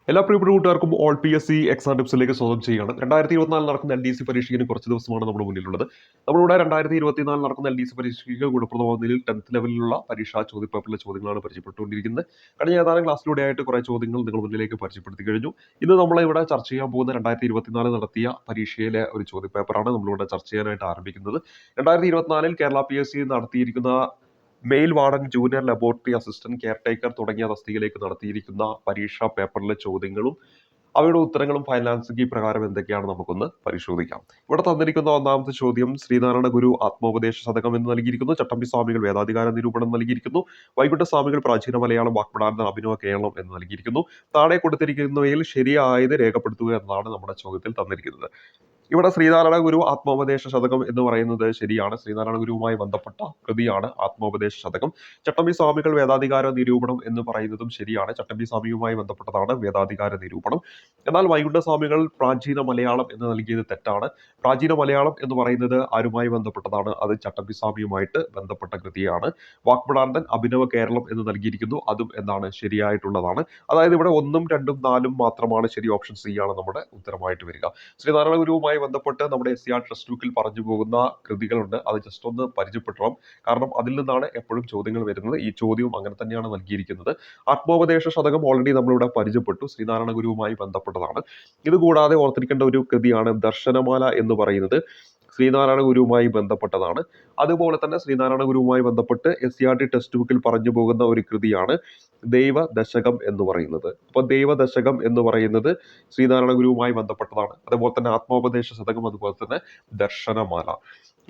എല്ലാ പ്രിയപ്പെട്ട കൂട്ടുകാർക്കും all P S C exam ടിപ്സിലേക്ക് സ്വാഗതം ചെയ്യുകയാണ്. 2024 നടക്കുന്ന LDC പരീക്ഷയ്ക്ക് കുറച്ച് ദിവസമാണ് നമ്മുടെ മുന്നിലുള്ളത്. നമ്മളിവിടെ 2024 നടക്കുന്ന LDC പരീക്ഷയ്ക്ക് ഗുണപ്രദമാകുന്നതിൽ 10th ലെവലിലുള്ള പരീക്ഷാ ചോദ്യപേപ്പറിലെ ചോദ്യങ്ങളാണ് പരിചയപ്പെട്ടുകൊണ്ടിരിക്കുന്നത്. കഴിഞ്ഞ ഏതാനും ക്ലാസ്സിലൂടെ ആയിട്ട് കുറേ ചോദ്യങ്ങൾ നിങ്ങൾ മുന്നിലേക്ക് പരിചയപ്പെടുത്തി കഴിഞ്ഞു. ഇന്ന് നമ്മളിവിടെ ചർച്ച ചെയ്യാൻ പോകുന്ന 2024 നടത്തിയ പരീക്ഷയിലെ ഒരു ചോദ്യപേപ്പറാണ് നമ്മളിവിടെ ചർച്ച ചെയ്യാനായിട്ട് ആരംഭിക്കുന്നത്. 2024 കേരള PSC നടത്തിയിരിക്കുന്ന male warden, junior laboratory assistant, caretaker തുടങ്ങിയ തസ്തികയിലേക്ക് നടത്തിയിരിക്കുന്ന പരീക്ഷാ പേപ്പറിലെ ചോദ്യങ്ങളും അവയുടെ ഉത്തരങ്ങളും ഫൈനാൻസ് പ്രകാരം എന്തൊക്കെയാണ് നമുക്കൊന്ന് പരിശോധിക്കാം. ഇവിടെ തന്നിരിക്കുന്ന ഒന്നാമത്തെ ചോദ്യം ശ്രീനാരായണ ഗുരു ആത്മോപദേശ ശതകം എന്ന് നൽകിയിരിക്കുന്നു. ചട്ടമ്പി സ്വാമികൾ വേദാധികാര നിരൂപണം നൽകിയിരിക്കുന്നു. വൈകുണ്ഠ സ്വാമികൾ പ്രാചീന മലയാളം, വാക്പടാനന്ദ, അഭിനവ കേരളം എന്ന് നൽകിയിരിക്കുന്നു. താഴെ കൊടുത്തിരിക്കുന്നവയിൽ ശരിയായത് രേഖപ്പെടുത്തുക എന്നതാണ് നമ്മുടെ ചോദ്യത്തിൽ തന്നിരിക്കുന്നത്. ഇവിടെ ശ്രീനാരായണ ഗുരു ആത്മോപദേശ ശതകം എന്ന് പറയുന്നത് ശരിയാണ്. ശ്രീനാരായണ ഗുരുവുമായി ബന്ധപ്പെട്ട കൃതിയാണ് ആത്മോപദേശ ശതകം. ചട്ടമ്പി സ്വാമികൾ വേദാധികാര നിരൂപണം എന്ന് പറയുന്നതും ശരിയാണ്. ചട്ടമ്പി സ്വാമിയുമായി ബന്ധപ്പെട്ടതാണ് വേദാധികാര നിരൂപണം. എന്നാൽ വൈകുണ്ഠ സ്വാമികൾ പ്രാചീന മലയാളം എന്ന് നൽകിയത് തെറ്റാണ്. പ്രാചീന മലയാളം എന്ന് പറയുന്നത് ആരുമായി ബന്ധപ്പെട്ടതാണ്? അത് ചട്ടമ്പി സ്വാമിയുമായിട്ട് ബന്ധപ്പെട്ട കൃതിയാണ്. വാക്പടാനന്ദൻ, അഭിനവ കേരളം എന്ന് നൽകിയിരിക്കുന്നു. അതും എന്താണ്? ശരിയായിട്ടുള്ളതാണ്. അതായത് ഇവിടെ 1, 2, 4 മാത്രമാണ് ശരി. ഓപ്ഷൻ സി ആണ് നമ്മുടെ ഉത്തരമായിട്ട് വരിക. ശ്രീനാരായണ ഗുരുവുമായി ബന്ധപ്പെട്ട് നമ്മുടെ SCR ടെക്സ്റ്റ് ബുക്കിൽ പറഞ്ഞു പോകുന്ന കൃതികളുണ്ട്. അത് ജസ്റ്റ് ഒന്ന് പരിചയപ്പെടണം. കാരണം അതിൽ നിന്നാണ് എപ്പോഴും ചോദ്യങ്ങൾ വരുന്നത്. ഈ ചോദ്യവും അങ്ങനെ തന്നെയാണ് നൽകിയിരിക്കുന്നത്. ആത്മോപദേശ ശതകം ഓൾറെഡി നമ്മളിവിടെ പരിചയപ്പെട്ടു. ശ്രീനാരായണ ഗുരുവുമായി ബന്ധപ്പെട്ടതാണ്. ഇതുകൂടാതെ ഓർത്തിരിക്കേണ്ട ഒരു കൃതിയാണ് ദർശനമാല എന്ന് പറയുന്നത്. ശ്രീനാരായണ ഗുരുവുമായി ബന്ധപ്പെട്ടതാണ്. അതുപോലെ തന്നെ ശ്രീനാരായണ ഗുരുവുമായി ബന്ധപ്പെട്ട് SCRT ടെക്സ്റ്റ് ബുക്കിൽ പറഞ്ഞു പോകുന്ന ഒരു കൃതിയാണ് ദൈവദശകം എന്ന് പറയുന്നത്. അപ്പൊ ദൈവദശകം എന്ന് പറയുന്നത് ശ്രീനാരായണ ഗുരുവുമായി ബന്ധപ്പെട്ടതാണ്. അതുപോലെ തന്നെ ആത്മോപദേശ ശതകം, അതുപോലെ തന്നെ ദർശനമാല.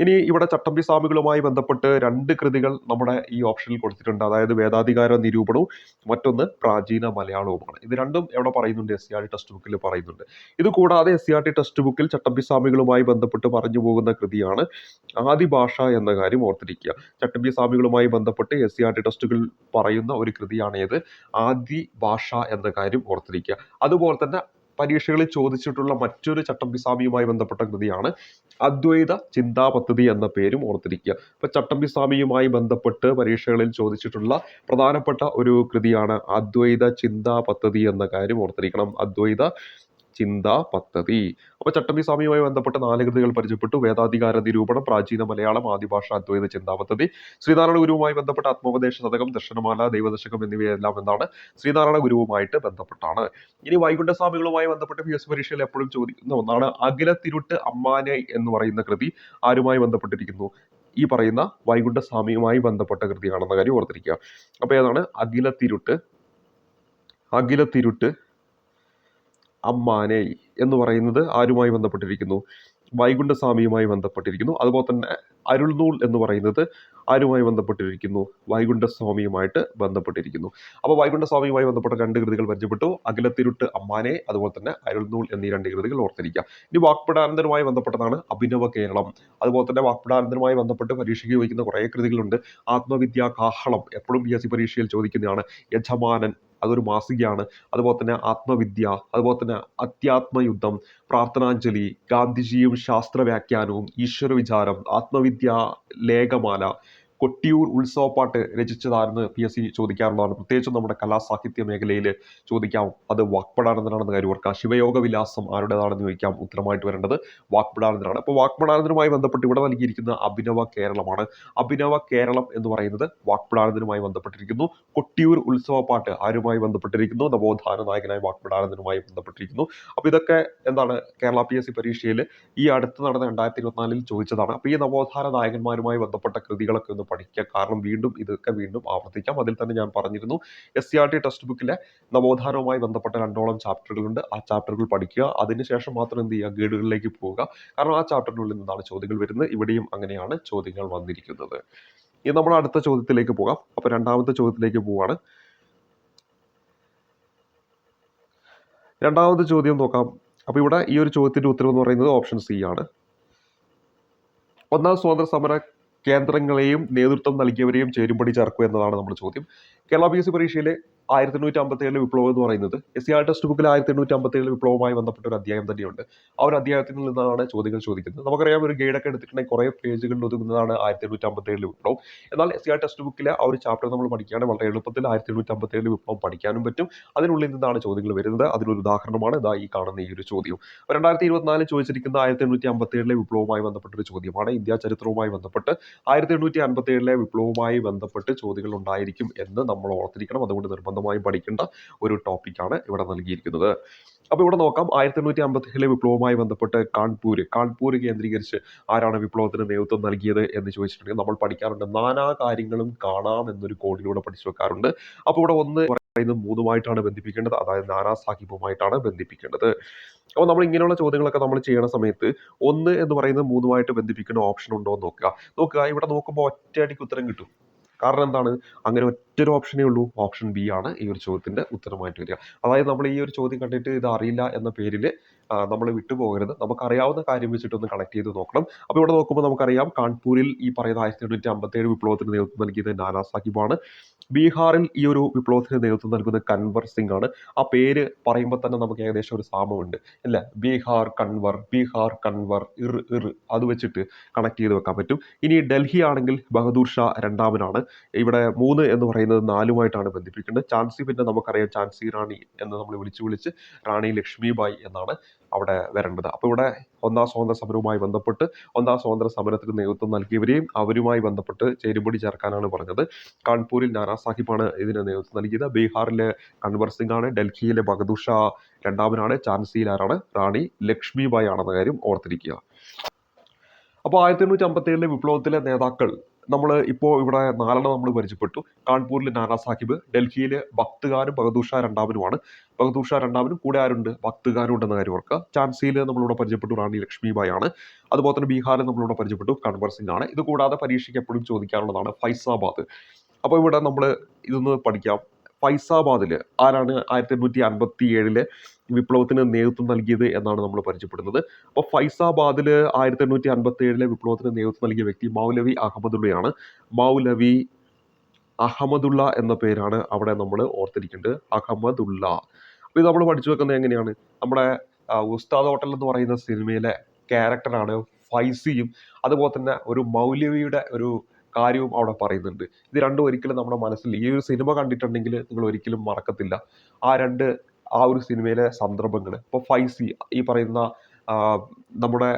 ഇനി ഇവിടെ ചട്ടമ്പി സ്വാമികളുമായി ബന്ധപ്പെട്ട് 2 കൃതികൾ നമ്മുടെ ഈ ഓപ്ഷനിൽ കൊടുത്തിട്ടുണ്ട്. അതായത് വേദാധികാര നിരൂപണവും മറ്റൊന്ന് പ്രാചീന മലയാളവുമാണ്. ഇത് രണ്ടും എവിടെ പറയുന്നുണ്ട്? SCRT ടെക്സ്റ്റ് ബുക്കിൽ പറയുന്നുണ്ട്. ഇത് കൂടാതെ SCRT ടെക്സ്റ്റ് ബുക്കിൽ ചട്ടമ്പി സ്വാമികളുമായി ബന്ധപ്പെട്ട് പറഞ്ഞു പോകുന്ന കൃതിയാണ് ആദിഭാഷ എന്ന കാര്യം ഓർത്തിരിക്കുക. ചട്ടമ്പി സ്വാമികളുമായി ബന്ധപ്പെട്ട് SCRT ടെക്സ്റ്റുകൾ പറയുന്ന ഒരു കൃതിയാണ് ഏത്? ആദിഭാഷ എന്ന കാര്യം ഓർത്തിരിക്കുക. അതുപോലെ തന്നെ പരീക്ഷകളിൽ ചോദിച്ചിട്ടുള്ള മറ്റൊരു ചട്ടമ്പി സ്വാമിയുമായി ബന്ധപ്പെട്ട കൃതിയാണ് അദ്വൈത ചിന്താ പദ്ധതി എന്ന പേരും ഓർത്തിരിക്കുക. ഇപ്പൊ ചട്ടമ്പി സ്വാമിയുമായി ബന്ധപ്പെട്ട് പരീക്ഷകളിൽ ചോദിച്ചിട്ടുള്ള പ്രധാനപ്പെട്ട ഒരു കൃതിയാണ് അദ്വൈത ചിന്താ പദ്ധതി എന്ന കാര്യം ഓർത്തിരിക്കണം. അദ്വൈത ചിന്താ പദ്ധതി. അപ്പൊ ചട്ടമ്പി സ്വാമിയുമായി ബന്ധപ്പെട്ട 4 കൃതികൾ പരിചയപ്പെട്ടു. വേദാധികാര നിരൂപണം, പ്രാചീന മലയാളം, ആദിഭാഷ, അദ്വൈത ചിന്താ പദ്ധതി. ശ്രീനാരായണ ഗുരുവുമായി ബന്ധപ്പെട്ട ആത്മോപദേശ ശതകം, ദർശനമാല, ദൈവദശകം എന്നിവയെല്ലാം എന്താണ്? ശ്രീനാരായണ ഗുരുവുമായിട്ട് ബന്ധപ്പെട്ടാണ്. ഇനി വൈകുണ്ഠ സ്വാമികളുമായി ബന്ധപ്പെട്ട് PSC പരീക്ഷയിൽ എപ്പോഴും ചോദിക്കുന്ന ഒന്നാണ് അഖില തിരുട്ട് അമ്മാനൈ എന്ന് പറയുന്ന കൃതി ആരുമായി ബന്ധപ്പെട്ടിരിക്കുന്നു? ഈ പറയുന്ന വൈകുണ്ഠ സ്വാമിയുമായി ബന്ധപ്പെട്ട കൃതിയാണെന്ന കാര്യം ഓർത്തിരിക്കുക. അപ്പൊ ഏതാണ്? അഖില തിരുട്ട് അമ്മാനൈ എന്ന് പറയുന്നത് ആരുമായി ബന്ധപ്പെട്ടിരിക്കുന്നു? വൈകുണ്ഠ സ്വാമിയുമായി ബന്ധപ്പെട്ടിരിക്കുന്നു. അതുപോലെ തന്നെ അരുൾനൂൽ എന്ന് പറയുന്നത് ആരുമായി ബന്ധപ്പെട്ടിരിക്കുന്നു? വൈകുണ്ഠ സ്വാമിയുമായിട്ട് ബന്ധപ്പെട്ടിരിക്കുന്നു. അപ്പോൾ വൈകുണ്ഠ സ്വാമിയുമായി ബന്ധപ്പെട്ട 2 കൃതികൾ പരിചയപ്പെട്ടു. അഖിലത്തിരുട്ട് അമ്മാനെ, അതുപോലെ തന്നെ അരുൾനൂൽ എന്നീ 2 കൃതികൾ ഓർത്തിരിക്കുക. ഇനി വാക്പടാനന്ദനുമായി ബന്ധപ്പെട്ടതാണ് അഭിനവ കേരളം. അതുപോലെ തന്നെ വാക്പടാനന്ദനുമായി ബന്ധപ്പെട്ട് പരീക്ഷയ്ക്ക് ചോദിക്കുന്ന കുറേ കൃതികളുണ്ട്. ആത്മവിദ്യാ കാഹളം എപ്പോഴും PSC പരീക്ഷയിൽ ചോദിക്കുന്നതാണ്. യജമാനൻ, അതൊരു മാസികയാണ്. അതുപോലെ തന്നെ ആത്മവിദ്യ, അതുപോലെ തന്നെ അത്യാത്മയുദ്ധം, പ്രാർത്ഥനാഞ്ജലി, ഗാന്ധിജിയും ശാസ്ത്ര വ്യാഖ്യാനവും, ഈശ്വര വിചാരം, ആത്മവിദ്യ ലേഖമാല, കൊട്ടിയൂർ ഉത്സവപ്പാട്ട് രചിച്ചതാണെന്ന് PSC ചോദിക്കാറുള്ളതാണ്. പ്രത്യേകിച്ചും നമ്മുടെ കലാസാഹിത്യ മേഖലയിൽ ചോദിക്കാം. അത് വാക്പടാനന്ദനാണെന്ന് കാര്യം ഓർക്കുക. ശിവയോഗ വിലാസം ആരുടേതാണെന്ന് ചോദിക്കാം. ഉത്തരമായിട്ട് വരേണ്ടത് വാക്പടാനന്ദനാണ്. അപ്പോൾ വാക്പടാനന്ദനുമായി ബന്ധപ്പെട്ട് ഇവിടെ നൽകിയിരിക്കുന്ന അഭിനവ കേരളമാണ്. അഭിനവ കേരളം എന്ന് പറയുന്നത് വാക്പടാനന്ദനുമായി ബന്ധപ്പെട്ടിരിക്കുന്നു. കൊട്ടിയൂർ ഉത്സവപ്പാട്ട് ആരുമായി ബന്ധപ്പെട്ടിരിക്കുന്നു? നവോത്ഥാന നായകനായ വാക്പടാനന്ദനുമായി ബന്ധപ്പെട്ടിരിക്കുന്നു. അപ്പോൾ ഇതൊക്കെ എന്താണ്? കേരള PSC പരീക്ഷയിൽ ഈ അടുത്ത് നടന്ന 2024 ചോദിച്ചതാണ്. അപ്പോൾ ഈ നവോത്ഥാന നായകന്മാരുമായി ബന്ധപ്പെട്ട കൃതികളൊക്കെ ഒന്ന് പഠിക്കുക. കാരണം ഇതൊക്കെ വീണ്ടും ആവർത്തിക്കാം. അതിൽ തന്നെ ഞാൻ പറഞ്ഞിരുന്നു, SCRT ടെക്സ്റ്റ് ബുക്കിലെ നവോത്ഥാനവുമായി ബന്ധപ്പെട്ട 2ഓളം ചാപ്റ്ററുകളുണ്ട്. ആ ചാപ്റ്ററുകൾ പഠിക്കുക. അതിനുശേഷം മാത്രം എന്ത് ചെയ്യുക? ഗൈഡുകളിലേക്ക് പോവുക. കാരണം ആ ചാപ്റ്ററിനുള്ളിൽ നിന്നാണ് ചോദ്യങ്ങൾ വരുന്നത്. ഇവിടെയും അങ്ങനെയാണ് ചോദ്യങ്ങൾ വന്നിരിക്കുന്നത്. ഇനി നമ്മൾ അടുത്ത ചോദ്യത്തിലേക്ക് പോകാം. അപ്പോൾ 2ാമത്തെ ചോദ്യത്തിലേക്ക് പോവാണ്. 2ാമത്തെ ചോദ്യം നോക്കാം. അപ്പോൾ ഇവിടെ ഈ ഒരു ചോദ്യത്തിന്റെ ഉത്തരം എന്ന് പറയുന്നത് ഓപ്ഷൻ സി ആണ്. 1ാം സ്വാതന്ത്ര്യ സമര കേന്ദ്രങ്ങളെയും നേതൃത്വം നൽകിയവരെയും ചേരുംപടി ചേർക്കുക എന്നതാണ് നമ്മുടെ ചോദ്യം. കേരള PSC പരീക്ഷയിലെ 1857 വിപ്ലവം എന്ന് പറയുന്നത് SCR ടെക്സ്റ്റ് ബുക്കിൽ 1857 വിപ്ലവവുമായി ബന്ധപ്പെട്ട ഒരു അധ്യായം തന്നെയുണ്ട്. ആ ഒരു അധ്യായത്തിൽ നിന്നാണ് ചോദ്യങ്ങൾ ചോദിക്കുന്നത്. നമുക്കറിയാം ഒരു ഗൈഡൊക്കെ എടുത്തിട്ടുണ്ടെങ്കിൽ കുറേ പേജുകളിൽ ഒതുങ്ങുന്നതാണ് 1857 വിപ്ലവം. എന്നാൽ SCR ടെക്സ്റ്റ് ബുക്കിലെ ആ ഒരു ചാപ്റ്റർ നമ്മൾ പഠിക്കുകയാണെങ്കിൽ വളരെ എളുപ്പത്തിൽ 1857 വിപ്ലവം പഠിക്കാനും പറ്റും. അതിനുള്ളിൽ നിന്നാണ് ചോദ്യങ്ങൾ വരുന്നത്. അതിനൊരു ഉദാഹരണമാണ് ഇതാ ഈ കാണുന്ന ഈ ഒരു ചോദ്യം. 2024 ചോദിച്ചിരിക്കുന്ന 1857 വിപ്ലവവുമായി ബന്ധപ്പെട്ട ഒരു ചോദ്യമാണ്. ഇന്ത്യ ചരിത്രവുമായി ബന്ധപ്പെട്ട് 1857 വിപ്ലവവുമായി ബന്ധപ്പെട്ട് ചോദ്യങ്ങൾ ഉണ്ടായിരിക്കും എന്ന് നമ്മൾ ഓർത്തിരിക്കണം. അതുകൊണ്ട് നിർബന്ധമായും പഠിക്കേണ്ട ഒരു ടോപ്പിക്കാണ് ഇവിടെ നൽകിയിരിക്കുന്നത്. അപ്പോൾ ഇവിടെ നോക്കാം, 1857 വിപ്ലവവുമായി ബന്ധപ്പെട്ട് കാൺപൂർ കേന്ദ്രീകരിച്ച് ആരാണ് വിപ്ലവത്തിന് നേതൃത്വം നൽകിയത് എന്ന് ചോദിച്ചിട്ടുണ്ടെങ്കിൽ നമ്മൾ പഠിക്കാറുണ്ട്. നാനാ കാര്യങ്ങളും കാണാം എന്നൊരു കോഡിലൂടെ പഠിച്ചു വെക്കാറുണ്ട്. അപ്പോൾ ഇവിടെ ഒന്ന് പറയുന്നത് 3 ബന്ധിപ്പിക്കേണ്ടത്, അതായത് നാനാ സാഹിബുമായിട്ടാണ് ബന്ധിപ്പിക്കേണ്ടത്. അപ്പോൾ നമ്മൾ ഇങ്ങനെയുള്ള ചോദ്യങ്ങളൊക്കെ നമ്മൾ ചെയ്യുന്ന സമയത്ത് 1 എന്ന് പറയുന്നത് 3 ബന്ധിപ്പിക്കുന്ന ഓപ്ഷൻ ഉണ്ടോ എന്ന് നോക്കുക. ഇവിടെ നോക്കുമ്പോൾ ഒറ്റയടിക്ക് ഉത്തരം കിട്ടും. കാരണം എന്താണ്, അങ്ങനെ ഒറ്റൊരു ഓപ്ഷനേ ഉള്ളൂ. ഓപ്ഷൻ ബി ആണ് ഈ ഒരു ചോദ്യത്തിന്റെ ഉത്തരമായിട്ട് വരിക. അതായത് നമ്മൾ ഈ ഒരു ചോദ്യം കണ്ടിട്ട് ഇത് അറിയില്ല എന്ന പേരിൽ നമ്മൾ വിട്ടുപോകരുത്. നമുക്കറിയാവുന്ന കാര്യം വെച്ചിട്ടൊന്ന് കണക്ട് ചെയ്ത് നോക്കണം. അപ്പോൾ ഇവിടെ നോക്കുമ്പോൾ നമുക്കറിയാം, കാൺപൂരിൽ ഈ പറയുന്ന 1857 വിപ്ലവത്തിന് നേതൃത്വം നൽകിയത് നാനാ സാഹിബാണ്. ബീഹാറിൽ ഈ ഒരു വിപ്ലവത്തിന് നേതൃത്വം നൽകുന്നത് കൻവർ സിംഗ് ആണ്. ആ പേര് പറയുമ്പോൾ തന്നെ നമുക്ക് ഏകദേശം ഒരു സാമ്യമുണ്ട് അല്ലേ? ബീഹാർ കൻവർ ഇർ അത് വെച്ചിട്ട് കണക്ട് ചെയ്ത് വെക്കാൻ പറ്റും. ഇനി ഡൽഹി ആണെങ്കിൽ ബഹദൂർ ഷാ രണ്ടാമനാണ്. ഇവിടെ 3 എന്ന് പറയുന്നത് 4 ബന്ധിപ്പിക്കേണ്ടത്. ഝാൻസി പിന്നെ നമുക്കറിയാം ഝാൻസി റാണി എന്ന് നമ്മൾ വിളിച്ച് റാണി ലക്ഷ്മിബായി എന്നാണ് അവിടെ വരേണ്ടത്. അപ്പോൾ ഇവിടെ ഒന്നാം സ്വാതന്ത്ര്യ സമരവുമായി ബന്ധപ്പെട്ട് ഒന്നാം സ്വാതന്ത്ര്യ സമരത്തിന് നേതൃത്വം നൽകിയവരെയും അവരുമായി ബന്ധപ്പെട്ട് ചേരുംപടി ചേർക്കാനാണ് പറഞ്ഞത്. കാൺപൂരിൽ നാനാ സാഹിബാണ് ഇതിന് നേതൃത്വം നൽകിയത്. ബീഹാറിലെ കൻവർ സിംഗ് ആണ്. ഡൽഹിയിലെ ബഹദൂർ ഷാ രണ്ടാമനാണ്. ഝാൻസിയിൽ ആരാണ്? റാണി ലക്ഷ്മിബായി ആണെന്ന കാര്യം ഓർത്തിരിക്കുക. അപ്പോൾ 1857 വിപ്ലവത്തിലെ നേതാക്കൾ നമ്മൾ ഇപ്പോൾ ഇവിടെ 4 നമ്മൾ പരിചയപ്പെട്ടു. കാൺപൂരിൽ നാനാ സാഹിബ്, ഡൽഹിയിൽ ബക്ത് ബഹദൂർ ഷാ രണ്ടാമനുമാണ്. ബഹദൂർ ഷാ രണ്ടാമനും കൂടെ ആരുണ്ട്? ബക്ത് ഉണ്ടെന്ന കാര്യം ഓർക്കുക. ഝാൻസിയിൽ നമ്മളിവിടെ പരിചയപ്പെട്ടു റാണി ലക്ഷ്മിബായി ആണ്. അതുപോലെ തന്നെ ബീഹാറിൽ നമ്മളിവിടെ പരിചയപ്പെട്ടു കൻവർ സിംഗ് ആണ്. ഇത് കൂടാതെ പരീക്ഷയ്ക്ക് എപ്പോഴും ചോദിക്കാനുള്ളതാണ് ഫൈസാബാദ്. അപ്പോൾ ഇവിടെ നമ്മൾ ഇതൊന്ന് പഠിക്കാം. ഫൈസാബാദിൽ ആരാണ് 1857 വിപ്ലവത്തിന് നേതൃത്വം നൽകിയത് എന്നാണ് നമ്മൾ പരിചയപ്പെടുന്നത്. അപ്പോൾ ഫൈസാബാദിൽ 1857 വിപ്ലവത്തിന് നേതൃത്വം നൽകിയ വ്യക്തി മൗലവി അഹമ്മദുള്ളയാണ്. മൗലവി അഹമ്മദുള്ള എന്ന പേരാണ് അവിടെ നമ്മൾ ഓർത്തിരിക്കേണ്ടത്. അഹമ്മദുള്ള. അപ്പോൾ ഇത് നമ്മൾ പഠിച്ചു വെക്കുന്നത് എങ്ങനെയാണ്? നമ്മുടെ ഉസ്താദ് ഹോട്ടൽ എന്ന് പറയുന്ന സിനിമയിലെ ക്യാരക്ടറാണ് ഫൈസിയും അതുപോലെ തന്നെ ഒരു മൗലവിയുടെ ഒരു കാര്യവും അവിടെ പറയുന്നുണ്ട്. ഇത് രണ്ടും ഒരിക്കലും നമ്മുടെ മനസ്സിൽ, ഈ ഒരു സിനിമ കണ്ടിട്ടുണ്ടെങ്കിൽ നിങ്ങൾ ഒരിക്കലും മറക്കത്തില്ല ആ ഒരു സിനിമയിലെ സന്ദർഭങ്ങൾ. ഇപ്പോൾ ഫൈസി ഈ പറയുന്ന നമ്മുടെ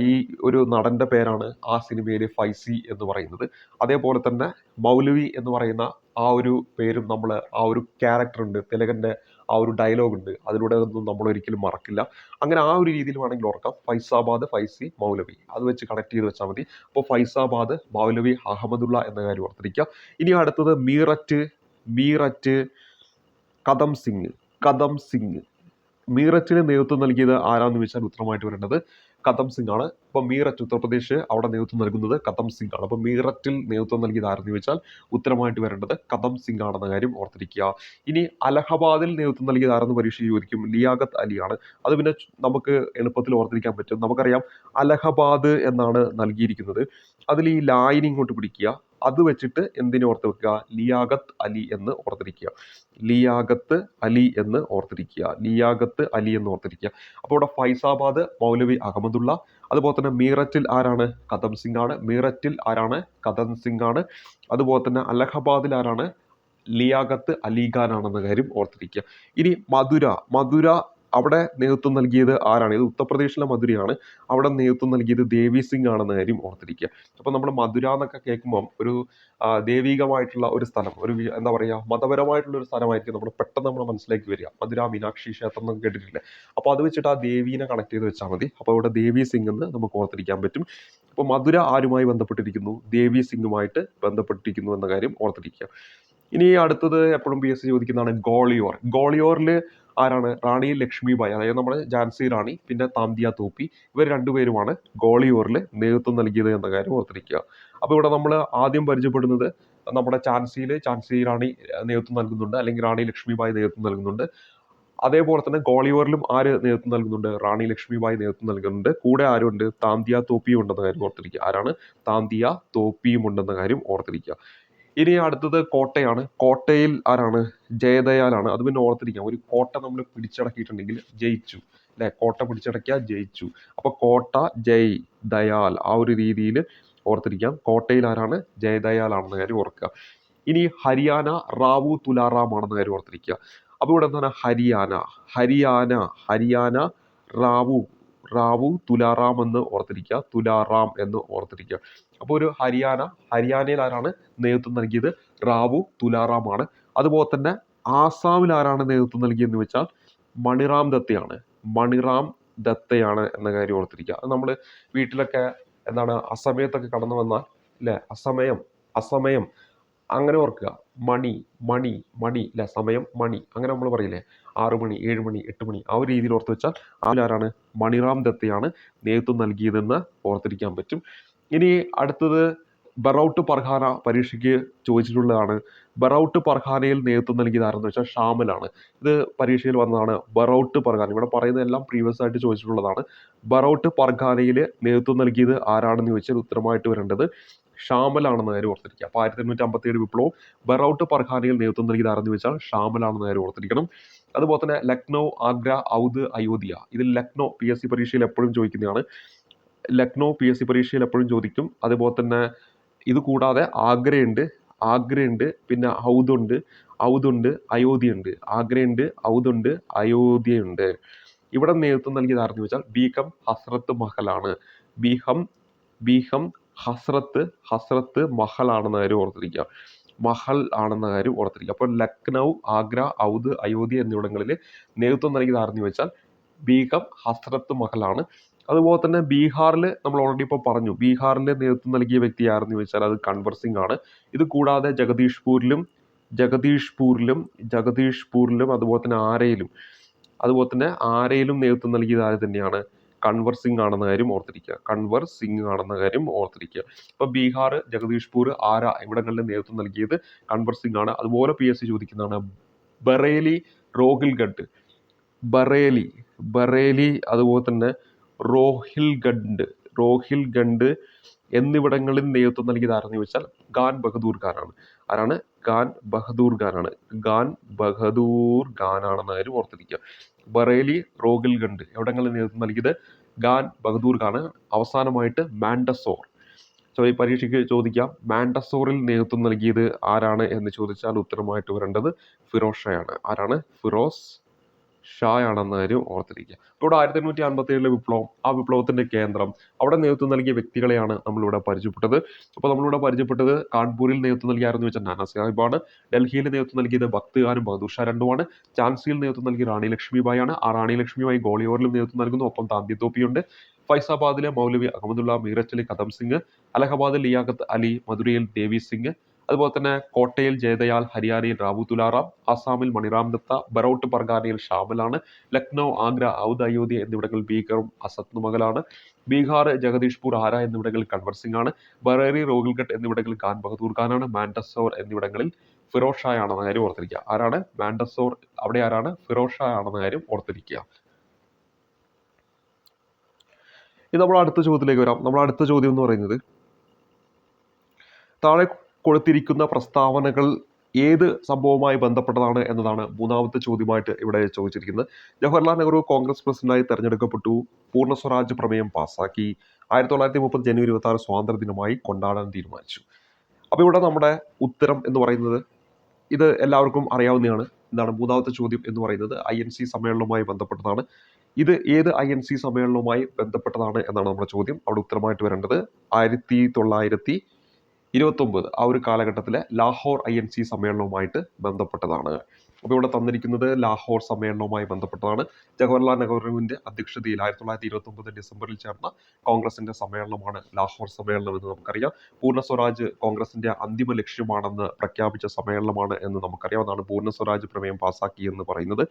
ഈ ഒരു നടന്റെ പേരാണ് ആ സിനിമയിൽ ഫൈസി എന്ന് പറയുന്നത്. അതേപോലെ തന്നെ മൗലവി എന്ന് പറയുന്ന ആ ഒരു പേരും നമ്മൾ ആ ഒരു ക്യാരക്ടർ ഉണ്ട്, തിലകന്റെ ആ ഒരു ഡയലോഗ് ഉണ്ട്, അതിലൂടെ ഒന്നും നമ്മൾ ഒരിക്കലും മറക്കില്ല. അങ്ങനെ ആ ഒരു രീതിയിൽ വേണമെങ്കിൽ ഓർക്കാം. ഫൈസാബാദ്, ഫൈസി, മൗലവി അത് വെച്ച് കണക്ട് ചെയ്ത് വെച്ചാൽ മതി. അപ്പോൾ ഫൈസാബാദ്, മൗലവി അഹമ്മദുള്ള എന്ന കാര്യം ഓർത്തിരിക്കുക. ഇനി അടുത്തത് മീററ്റ് കദം സിംഗ്. മീററ്റിന് നേതൃത്വം നൽകിയത് ആരാന്ന് വെച്ചാൽ ഉത്തരമായിട്ട് വരേണ്ടത് കദം സിംഗ് ആണ്. അപ്പോൾ മീററ്റ് ഉത്തർപ്രദേശ്, അവിടെ നേതൃത്വം നൽകുന്നത് കദം സിംഗ് ആണ്. അപ്പോൾ മീററ്റിൽ നേതൃത്വം നൽകിയത് ആരെന്ന് ചോദിച്ചാൽ ഉത്തരമായിട്ട് വരേണ്ടത് കദം സിംഗ് ആണെന്ന കാര്യം ഓർത്തിരിക്കുക. ഇനി അലഹബാദിൽ നേതൃത്വം നൽകിയത് ആരെന്ന് പരീക്ഷ ചോദിക്കും. ലിയാഖത്ത് അലിയാണ്. അത് പിന്നെ നമുക്ക് എളുപ്പത്തിൽ ഓർത്തിരിക്കാൻ പറ്റും. നമുക്കറിയാം അലഹബാദ് എന്നാണ് നൽകിയിരിക്കുന്നത്. അതിൽ ഈ ലായിനി ഇങ്ങോട്ട് പിടിക്കുക, അത് വെച്ചിട്ട് എന്തിനെ ഓർത്ത് വെക്കുക? ലിയാഖത്ത് അലി എന്ന് ഓർത്തിരിക്കുക. അപ്പോൾ ഇവിടെ ഫൈസാബാദ് മൗലവി അഹമ്മദുള്ള, അതുപോലെ തന്നെ മീററ്റിൽ ആരാണ്? കദം സിംഗ് ആണ്. അതുപോലെ തന്നെ അലഹബാദിൽ ആരാണ്? ലിയാഖത്ത് അലി ഖാൻ ആണെന്ന കാര്യം ഓർത്തിരിക്കുക. ഇനി മധുര അവിടെ നേതൃത്വം നൽകിയത് ആരാണ്? ഇത് ഉത്തർപ്രദേശിലെ മധുരയാണ്. അവിടെ നേതൃത്വം നൽകിയത് ദേവി സിംഗ് ആണെന്ന കാര്യം ഓർത്തിരിക്കുക. അപ്പോൾ നമ്മൾ മധുര എന്നൊക്കെ കേൾക്കുമ്പം ഒരു ദൈവികമായിട്ടുള്ള ഒരു സ്ഥലം, ഒരു എന്താ പറയുക, മതപരമായിട്ടുള്ള ഒരു സ്ഥലമായിരിക്കും നമ്മൾ പെട്ടെന്ന് നമ്മുടെ മനസ്സിലേക്ക് വരിക. മധുര മീനാക്ഷി ക്ഷേത്രം എന്നൊക്കെ കേട്ടിട്ടില്ലേ? അപ്പോൾ അത് വെച്ചിട്ട് ആ ദേവീനെ കണക്ട് ചെയ്ത് വെച്ചാൽ മതി. അപ്പോൾ ഇവിടെ ദേവി സിംഗ് എന്ന് നമുക്ക് ഓർത്തിരിക്കാൻ പറ്റും. അപ്പോൾ മധുര ആരുമായി ബന്ധപ്പെട്ടിരിക്കുന്നു? ദേവി സിംഗുമായിട്ട് ബന്ധപ്പെട്ടിരിക്കുന്നു എന്ന കാര്യം ഓർത്തിരിക്കുക. ഇനി അടുത്തത് എപ്പോഴും PSC ചോദിക്കുന്നതാണ് ഗോളിയോറിൽ ആരാണ്? റാണി ലക്ഷ്മിബായി, അതായത് നമ്മുടെ ഝാൻസി റാണി പിന്നെ താന്തിയ തോപ്പി, ഇവർ രണ്ടുപേരുമാണ് ഗോളിയോറിൽ നേതൃത്വം നൽകിയത് എന്ന കാര്യം ഓർത്തിരിക്കുക. അപ്പോൾ ഇവിടെ നമ്മൾ ആദ്യം പരിചയപ്പെടുന്നത് നമ്മുടെ ഝാൻസി റാണി നേതൃത്വം നൽകുന്നുണ്ട്, അല്ലെങ്കിൽ റാണി ലക്ഷ്മിബായി നേതൃത്വം നൽകുന്നുണ്ട്. അതേപോലെ തന്നെ ഗോളിയോറിലും ആര് നേതൃത്വം നൽകുന്നുണ്ട്? റാണി ലക്ഷ്മിബായി നേതൃത്വം നൽകുന്നുണ്ട്. കൂടെ ആരുണ്ട്? താന്തിയ തോപ്പിയും ഉണ്ടെന്ന കാര്യം ഓർത്തിരിക്കുക. ആരാണ്? താന്തിയ തോപ്പിയും ഉണ്ടെന്ന കാര്യം ഓർത്തിരിക്കുക. ഇനി അടുത്തത് കോട്ടയാണ്. കോട്ടയിൽ ആരാണ്? ജയദയാലാണ്. അത് പിന്നെ ഓർത്തിരിക്കാം. ഒരു കോട്ട നമ്മൾ പിടിച്ചടക്കിയിട്ടുണ്ടെങ്കിൽ ജയിച്ചു അല്ലെ? കോട്ട പിടിച്ചടക്കിയാൽ ജയിച്ചു. അപ്പൊ കോട്ട ജയ് ദയാൽ ആ ഒരു രീതിയിൽ ഓർത്തിരിക്കാം. കോട്ടയിൽ ആരാണ്? ജയദയാലാണെന്ന കാര്യം ഓർക്കുക. ഇനി ഹരിയാന റാവു തുലാറാം ആണെന്ന കാര്യം ഓർത്തിരിക്കുക. അപ്പൊ ഇവിടെ എന്താണ്? ഹരിയാന റാവു തുലാറാം എന്ന് ഓർത്തിരിക്കുക. തുലാറാം എന്ന് ഓർത്തിരിക്കുക. അപ്പോൾ ഒരു ഹരിയാനയിൽ ആരാണ് നേതൃത്വം നൽകിയത്? റാവു തുലാറാം ആണ്. അതുപോലെ തന്നെ ആസാമിൽ ആരാണ് നേതൃത്വം നൽകിയെന്ന് വെച്ചാൽ മണിറാം ദത്തയാണ് എന്ന കാര്യം ഓർത്തിരിക്കുക. അത് നമ്മൾ വീട്ടിലൊക്കെ എന്താണ് അസമയത്തൊക്കെ കടന്നു വന്നാൽ അല്ലെ, അസമയം അങ്ങനെ ഓർക്കുക. മണി അല്ലെ, സമയം മണി അങ്ങനെ നമ്മൾ പറയില്ലേ, 6 മണി 7 മണി 8 മണി ആ ഒരു രീതിയിൽ ഓർത്ത് വെച്ചാൽ ആരാണ്? മണിറാം ദത്തയാണ് നേതൃത്വം നൽകിയതെന്ന് ഓർത്തിരിക്കാൻ പറ്റും. ഇനി അടുത്തത് ബറൌട്ട് പർഖാന പരീക്ഷയ്ക്ക് ചോദിച്ചിട്ടുള്ളതാണ്. ബറൌട്ട് പർഖാനയിൽ നേതൃത്വം നൽകിയത് ആരെന്ന് വെച്ചാൽ ഷാമലാണ്. ഇത് പരീക്ഷയിൽ വന്നതാണ്. ബറൌട്ട് പർഖാന ഇവിടെ പറയുന്നതെല്ലാം പ്രീവിയസ് ആയിട്ട് ചോദിച്ചിട്ടുള്ളതാണ്. ബറൌട്ട് പർഖാനയിൽ നേതൃത്വം നൽകിയത് ആരാണെന്ന് ചോദിച്ചാൽ ഉത്തരമായിട്ട് വരേണ്ടത് ഷാമലാണെന്ന കാര്യം ഓർത്തിരിക്കുക. അപ്പോൾ 1857 വിപ്ലവം ബറൌട്ട് പർഖാനയിൽ നേതൃത്വം നൽകിയത് ആരെന്ന് വെച്ചാൽ ഷാമലാണെന്ന കാര്യം ഓർത്തിരിക്കണം. അതുപോലെ തന്നെ ലക്നൗ, ആഗ്ര, ഔദ്, അയോധ്യ. ഇതിൽ ലക്നൗ PSC പരീക്ഷയിൽ എപ്പോഴും ചോദിക്കുന്നതാണ്. എപ്പോഴും ചോദിക്കും. അതുപോലെ തന്നെ ഇത് കൂടാതെ ആഗ്രയുണ്ട്, പിന്നെ ഔദുണ്ട്, അയോധ്യയുണ്ട്. ആഗ്രയുണ്ട്, ഔദുണ്ട്, അയോധ്യയുണ്ട്. ഇവിടെ നേതൃത്വം നൽകിയത് ആരെന്ന് വെച്ചാൽ ബീഗം ഹസ്രത്ത് മഹലാണ്. ബീഗം ഹസ്രത്ത് മഹൽ ആണെന്ന കാര്യം ഓർത്തിരിക്കുക. അപ്പോൾ ലക്നൗ, ആഗ്ര, ഔദ്, അയോധ്യ എന്നിവിടങ്ങളിൽ നേതൃത്വം നൽകിയത് ആരെന്ന് വെച്ചാൽ ബീഗം ഹസ്രത്ത് മഹലാണ്. അതുപോലെ തന്നെ ബീഹാറിൽ നമ്മൾ ഓൾറെഡി ഇപ്പോൾ പറഞ്ഞു, ബീഹാറിൽ നേതൃത്വം നൽകിയ വ്യക്തി ആരെന്ന് ചോദിച്ചാൽ അത് കൻവർ സിംഗ് ആണ്. ഇത് കൂടാതെ ജഗദീഷ്പൂരിലും അതുപോലെ തന്നെ ആരയിലും നേതൃത്വം നൽകിയത് ആര് തന്നെയാണ്? കൻവർ സിംഗ് ആണെന്ന കാര്യം ഓർത്തിരിക്കുക. ഇപ്പൊ ബീഹാർ, ജഗദീഷ്പൂർ, ആര ഇവിടങ്ങളിൽ നേതൃത്വം നൽകിയത് കൻവർ സിംഗ് ആണ്. അതുപോലെ PSC ചോദിക്കുന്നതാണ് ബറേലി, ബറേലി അതുപോലെ തന്നെ റോഹിൽഖണ്ഡ് എന്നിവിടങ്ങളിൽ നേതൃത്വം നൽകിയത് ആരെന്ന് ചോദിച്ചാൽ ഖാൻ ബഹദൂർ ഖാനാണ്. ആരാണ്? ഖാൻ ബഹദൂർ ഖാനാണെന്ന കാര്യം ഓർത്തിരിക്കുക. ബറേലി, റോഹിൽഖണ്ഡ് എവിടങ്ങളിൽ നേതൃത്വം നൽകിയത് ഖാൻ ബഹദൂർ ഖാൻ. അവസാനമായിട്ട് മാൻഡസോർ. ഈ പരീക്ഷയ്ക്ക് ചോദിക്കാം, മാൻഡസോറിൽ നേതൃത്വം നൽകിയത് ആരാണ് എന്ന് ചോദിച്ചാൽ ഉത്തരമായിട്ട് വരേണ്ടത് ഫിറോസ് ഷായാണ്. ആരാണ്? ഫിറോസ് ഷായാണെന്ന കാര്യം ഓർത്തിരിക്കുക. ഇവിടെ 1857 വിപ്ലവം, ആ വിപ്ലവത്തിന്റെ കേന്ദ്രം, അവിടെ നേതൃത്വം നൽകിയ വ്യക്തികളെയാണ് നമ്മളിവിടെ പരിചയപ്പെട്ടത്. അപ്പോൾ നമ്മളിവിടെ പരിചയപ്പെട്ടത് കാൺപൂരിൽ നേതൃത്വം നൽകിയാരെന്ന് വെച്ചാൽ നാനാ സാഹിബാണ്. ഡൽഹിയിൽ നേതൃത്വം നൽകിയത് ഭക്ത് ഖാനും ബഹദൂർ ഷാ രണ്ടുമാണ്. ഝാൻസിയിൽ നേതൃത്വം നൽകിയ റാണി ലക്ഷ്മിബായി ആണ്. ആ റാണി ലക്ഷ്മിബായി ഗോളിയോറിലും നേതൃത്വം നൽകുന്നു. ഒപ്പം താന്തി തോപ്പിയുണ്ട്. ഫൈസാബാദിലെ മൗലവി അഹമ്മദുള്ള, മീററ്റിലെ കദം സിംഗ്, അലഹബാദിൽ ലിയാഖത്ത് അലി, മധുരയിൽ ദേവി സിംഗ്, അതുപോലെ തന്നെ കോട്ടയിൽ ജയദയാൽ, ഹരിയാനയിൽ റാവു തുലാറാം, ആസാമിൽ മണിറാം ദത്ത, ബറൌട്ട് പർഗാനയിൽ ഷാമലാണ്, ലക്നൗ, ആഗ്ര, ഔദ്, അയോധ്യ എന്നിവിടങ്ങളിൽ ബീഗറും അസത്ത് മഹലാണ്, ബീഹാർ, ജഗദീഷ്പൂർ, ആര എന്നിവിടങ്ങളിൽ കൻവർ സിംഗ് ആണ്, ബറേലി, റോഹിൽഖണ്ഡ് എന്നിവിടങ്ങളിൽ ഖാൻ ബഹദൂർ ഖാനാണ്, മാൻഡസോർ എന്നിവിടങ്ങളിൽ ഫിറോസ് ഷാ ആണെന്ന കാര്യം ഓർത്തിരിക്കുക. ആരാണ്? മാൻഡസോർ, അവിടെ ആരാണ്? ഫിറോസ് ഷാ ആണെന്ന കാര്യം ഓർത്തിരിക്കുക. ഇനി നമ്മൾ അടുത്ത ചോദ്യത്തിലേക്ക് വരാം. നമ്മൾ അടുത്ത ചോദ്യം എന്ന് പറയുന്നത്, താഴെ കൊടുത്തിരിക്കുന്ന പ്രസ്താവനകൾ ഏത് സംഭവവുമായി ബന്ധപ്പെട്ടതാണ് എന്നതാണ് മൂന്നാമത്തെ ചോദ്യമായിട്ട് ഇവിടെ ചോദിച്ചിരിക്കുന്നത്. ജവഹർലാൽ നെഹ്റു കോൺഗ്രസ് പ്രസിഡന്റായി തെരഞ്ഞെടുക്കപ്പെട്ടു. പൂർണ്ണ സ്വരാജ് പ്രമേയം പാസാക്കി. 1930 ജനുവരി 26 സ്വാതന്ത്ര്യ ദിനമായി കൊണ്ടാടാൻ തീരുമാനിച്ചു. അപ്പോൾ ഇവിടെ നമ്മുടെ ഉത്തരം എന്ന് പറയുന്നത്, ഇത് എല്ലാവർക്കും അറിയാവുന്നതാണ്. എന്താണ് മൂന്നാമത്തെ ചോദ്യം എന്ന് പറയുന്നത്? INC സമ്മേളനവുമായി ബന്ധപ്പെട്ടതാണ്. ഇത് ഏത് INC സമ്മേളനവുമായി ബന്ധപ്പെട്ടതാണ് എന്നാണ് നമ്മുടെ ചോദ്യം. അവിടെ ഉത്തരമായിട്ട് വരേണ്ടത് 1929 ആ ഒരു കാലഘട്ടത്തിലെ ലാഹോർ INC സമ്മേളനവുമായിട്ട് ബന്ധപ്പെട്ടതാണ്. അപ്പോൾ ഇവിടെ തന്നിരിക്കുന്നത് ലാഹോർ സമ്മേളനവുമായി ബന്ധപ്പെട്ടതാണ്. ജവഹർലാൽ നെഹ്റുവിന്റെ അധ്യക്ഷതയിൽ 1929 ഡിസംബറിൽ ചേർന്ന കോൺഗ്രസിന്റെ സമ്മേളനമാണ് ലാഹോർ സമ്മേളനം എന്ന് നമുക്കറിയാം. പൂർണ്ണ സ്വരാജ് കോൺഗ്രസിന്റെ അന്തിമ ലക്ഷ്യമാണെന്ന് പ്രഖ്യാപിച്ച സമ്മേളനമാണ് എന്ന് നമുക്കറിയാം. അതാണ് പൂർണ്ണ സ്വരാജ് പ്രമേയം പാസാക്കി എന്ന് പറയുന്നത്.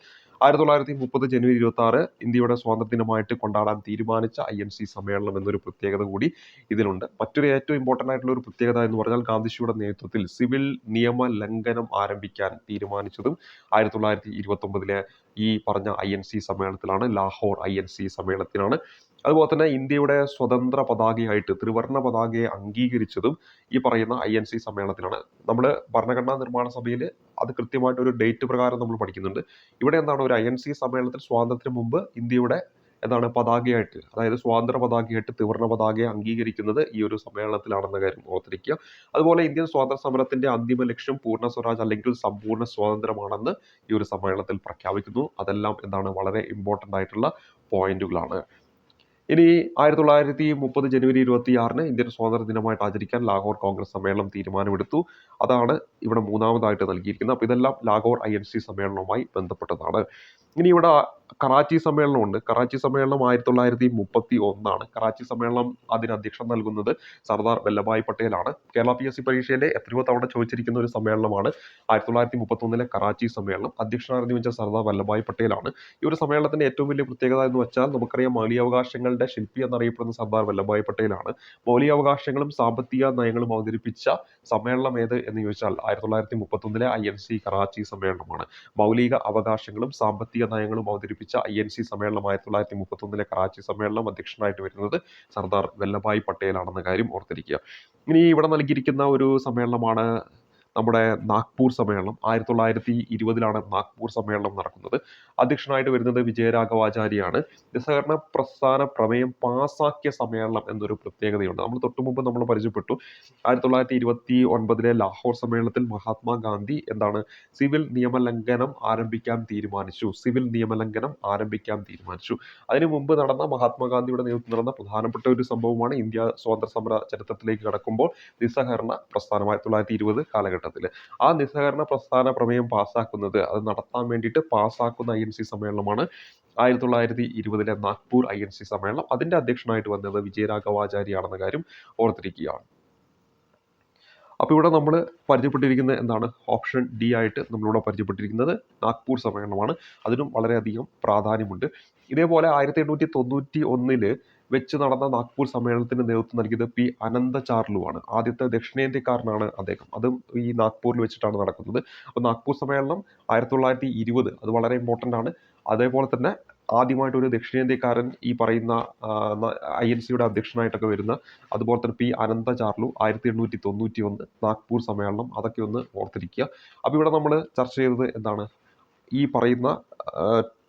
1930 ജനുവരി 26 ഇന്ത്യയുടെ സ്വാതന്ത്ര്യ ദിനമായിട്ട് കൊണ്ടാടാൻ തീരുമാനിച്ച INC സമ്മേളനം എന്നൊരു പ്രത്യേകത കൂടി ഇതിലുണ്ട്. മറ്റൊരു ഏറ്റവും ഇമ്പോർട്ടൻ്റ് ആയിട്ടുള്ള ഒരു പ്രത്യേകത എന്ന് പറഞ്ഞാൽ ഗാന്ധിജിയുടെ നേതൃത്വത്തിൽ സിവിൽ നിയമ ലംഘനം ആരംഭിക്കാൻ തീരുമാനിച്ചതും 1929 ഈ പറഞ്ഞ INC സമ്മേളനത്തിലാണ്. ലാഹോർ INC സമ്മേളനത്തിലാണ്. അതുപോലെ തന്നെ ഇന്ത്യയുടെ സ്വതന്ത്ര പതാകയായിട്ട് ത്രിവർണ്ണ പതാകയെ അംഗീകരിച്ചതും ഈ പറയുന്ന INC സമ്മേളനത്തിലാണ്. നമ്മൾ ഭരണഘടനാ നിർമ്മാണ സഭയിൽ അത് കൃത്യമായിട്ട് ഒരു ഡേറ്റ് പ്രകാരം നമ്മൾ പഠിക്കുന്നുണ്ട്. ഇവിടെ എന്താണ് ഒരു INC സമ്മേളനത്തിൽ സ്വാതന്ത്ര്യത്തിന് മുമ്പ് ഇന്ത്യയുടെ എന്താണ് പതാകയായിട്ട്, അതായത് സ്വാതന്ത്ര്യ പതാകയായിട്ട് ത്രിവർണ്ണ പതാകയെ അംഗീകരിക്കുന്നത് ഈ ഒരു സമ്മേളനത്തിലാണെന്ന കാര്യം ഓർത്തിരിക്കുക. അതുപോലെ ഇന്ത്യൻ സ്വാതന്ത്ര്യ സമരത്തിന്റെ അന്തിമ ലക്ഷ്യം പൂർണ്ണ സ്വരാജ് അല്ലെങ്കിൽ സമ്പൂർണ്ണ സ്വാതന്ത്ര്യമാണെന്ന് ഈ ഒരു സമ്മേളനത്തിൽ പ്രഖ്യാപിക്കുന്നു. അതെല്ലാം എന്താണ് വളരെ ഇമ്പോർട്ടന്റ് ആയിട്ടുള്ള പോയിന്റുകളാണ്. ഇനി 1930 ജനുവരി 26 ഇന്ത്യൻ സ്വാതന്ത്ര്യ ദിനമായിട്ട് ആചരിക്കാൻ ലാഹോർ കോൺഗ്രസ് സമ്മേളനം തീരുമാനമെടുത്തു. അതാണ് ഇവിടെ മൂന്നാമതായിട്ട് നൽകിയിരിക്കുന്നത്. അപ്പോൾ ഇതെല്ലാം ലാഹോർ INC സമ്മേളനവുമായി ബന്ധപ്പെട്ടതാണ്. ഇനി ഇവിടെ കറാച്ചി സമ്മേളനമുണ്ട്. കറാച്ചി സമ്മേളനം 1931 കറാച്ചി സമ്മേളനം അതിന് അധ്യക്ഷം നൽകുന്നത് സർദാർ വല്ലഭായ് പട്ടേലാണ്. കേരള PSC പരീക്ഷയിലെ എത്രയോ തവണ ചോദിച്ചിരിക്കുന്ന ഒരു സമ്മേളനമാണ് 1931 കറാച്ചി സമ്മേളനം. അധ്യക്ഷനായിരുന്നു വെച്ചാൽ സർദാർ വല്ലഭായ് പട്ടേലാണ്. ഈ ഒരു സമ്മേളനത്തിന്റെ ഏറ്റവും വലിയ പ്രത്യേകത എന്ന് വെച്ചാൽ നമുക്കറിയാം മൗലികാവകാശങ്ങളുടെ ശില്പി എന്നറിയപ്പെടുന്ന സർദാർ വല്ലഭായ് പട്ടേലാണ്. മൗലികാവകാശങ്ങളും സാമ്പത്തിക നയങ്ങളും അവതരിപ്പിച്ച സമ്മേളനം ഏത് എന്ന് ചോദിച്ചാൽ 1931 INC കറാച്ചി സമ്മേളനമാണ്. മൗലിക അവകാശങ്ങളും സാമ്പത്തിക നയങ്ങളും അവതരിപ്പിച്ച INC സമ്മേളനം 1931 കറാച്ചി സമ്മേളനം അധ്യക്ഷനായിട്ട് വരുന്നത് സർദാർ വല്ലഭായ് പട്ടേലാണെന്ന കാര്യം ഓർത്തിരിക്കുക. ഇനി ഇവിടെ നൽകിയിരിക്കുന്ന ഒരു സമ്മേളനമാണ് നമ്മുടെ നാഗ്പൂർ സമ്മേളനം. 1920 നാഗ്പൂർ സമ്മേളനം നടക്കുന്നത്. അധ്യക്ഷനായിട്ട് വരുന്നത് വിജയരാഘവാചാര്യാണ്. നിസ്സഹകരണ പ്രസ്ഥാന പ്രമേയം പാസാക്കിയ സമ്മേളനം എന്നൊരു പ്രത്യേകതയുണ്ട്. നമ്മൾ തൊട്ടുമുമ്പ് നമ്മൾ പരിചയപ്പെട്ടു. 1929 ലാഹോർ സമ്മേളനത്തിൽ മഹാത്മാഗാന്ധി എന്താണ് സിവിൽ നിയമലംഘനം ആരംഭിക്കാൻ തീരുമാനിച്ചു. അതിനു മുമ്പ് നടന്ന മഹാത്മാഗാന്ധിയുടെ നേതൃത്വത്തിൽ നടന്ന പ്രധാനപ്പെട്ട ഒരു സംഭവമാണ് ഇന്ത്യ സ്വാതന്ത്ര്യ സമര ചരിത്രത്തിലേക്ക് കടക്കുമ്പോൾ നിസ്സഹകരണ പ്രസ്ഥാനം 1920 കാലഘട്ടത്തിൽ ആ നിസ്സഹകരണ പ്രസ്ഥാന പ്രമേയം പാസ്സാക്കുന്നത്, അത് നടത്താൻ വേണ്ടിയിട്ട് പാസ്സാക്കുന്ന INC സമ്മേളനമാണ് 1920 നാഗ്പൂർ INC സമ്മേളനം. അതിന്റെ അധ്യക്ഷനായിട്ട് വന്നത് വിജയരാഘവാചാര്യാണെന്ന കാര്യം ഓർത്തിരിക്കുകയാണ്. അപ്പോൾ ഇവിടെ നമ്മൾ പരിചയപ്പെട്ടിരിക്കുന്നത് എന്താണ്? ഓപ്ഷൻ ഡി ആയിട്ട് നമ്മളിവിടെ പരിചയപ്പെട്ടിരിക്കുന്നത് നാഗ്പൂർ സമ്മേളനമാണ്. അതിനും വളരെയധികം പ്രാധാന്യമുണ്ട്. ഇതേപോലെ 1891 വെച്ച് നടന്ന നാഗ്പൂർ സമ്മേളനത്തിന് നേതൃത്വം നൽകിയത് P. അനന്തചാർലുവാണ്. ആദ്യത്തെ ദക്ഷിണേന്ത്യക്കാരനാണ് അദ്ദേഹം. അതും ഈ നാഗ്പൂരിൽ വെച്ചിട്ടാണ് നടക്കുന്നത്. അപ്പോൾ നാഗ്പൂർ സമ്മേളനം 1920 അത് വളരെ ഇമ്പോർട്ടൻ്റ് ആണ്. അതേപോലെ തന്നെ ആദ്യമായിട്ട് ഒരു ദക്ഷിണേന്ത്യക്കാരൻ ഈ പറയുന്ന INCയുടെ അധ്യക്ഷനായിട്ടൊക്കെ വരുന്ന, അതുപോലെ തന്നെ P. അനന്തചാർലു 1891 നാഗ്പൂർ സമ്മേളനം, അതൊക്കെ ഒന്ന് ഓർത്തിരിക്കുക. അപ്പോൾ ഇവിടെ നമ്മൾ ചർച്ച ചെയ്തത് എന്താണ്? ഈ പറയുന്ന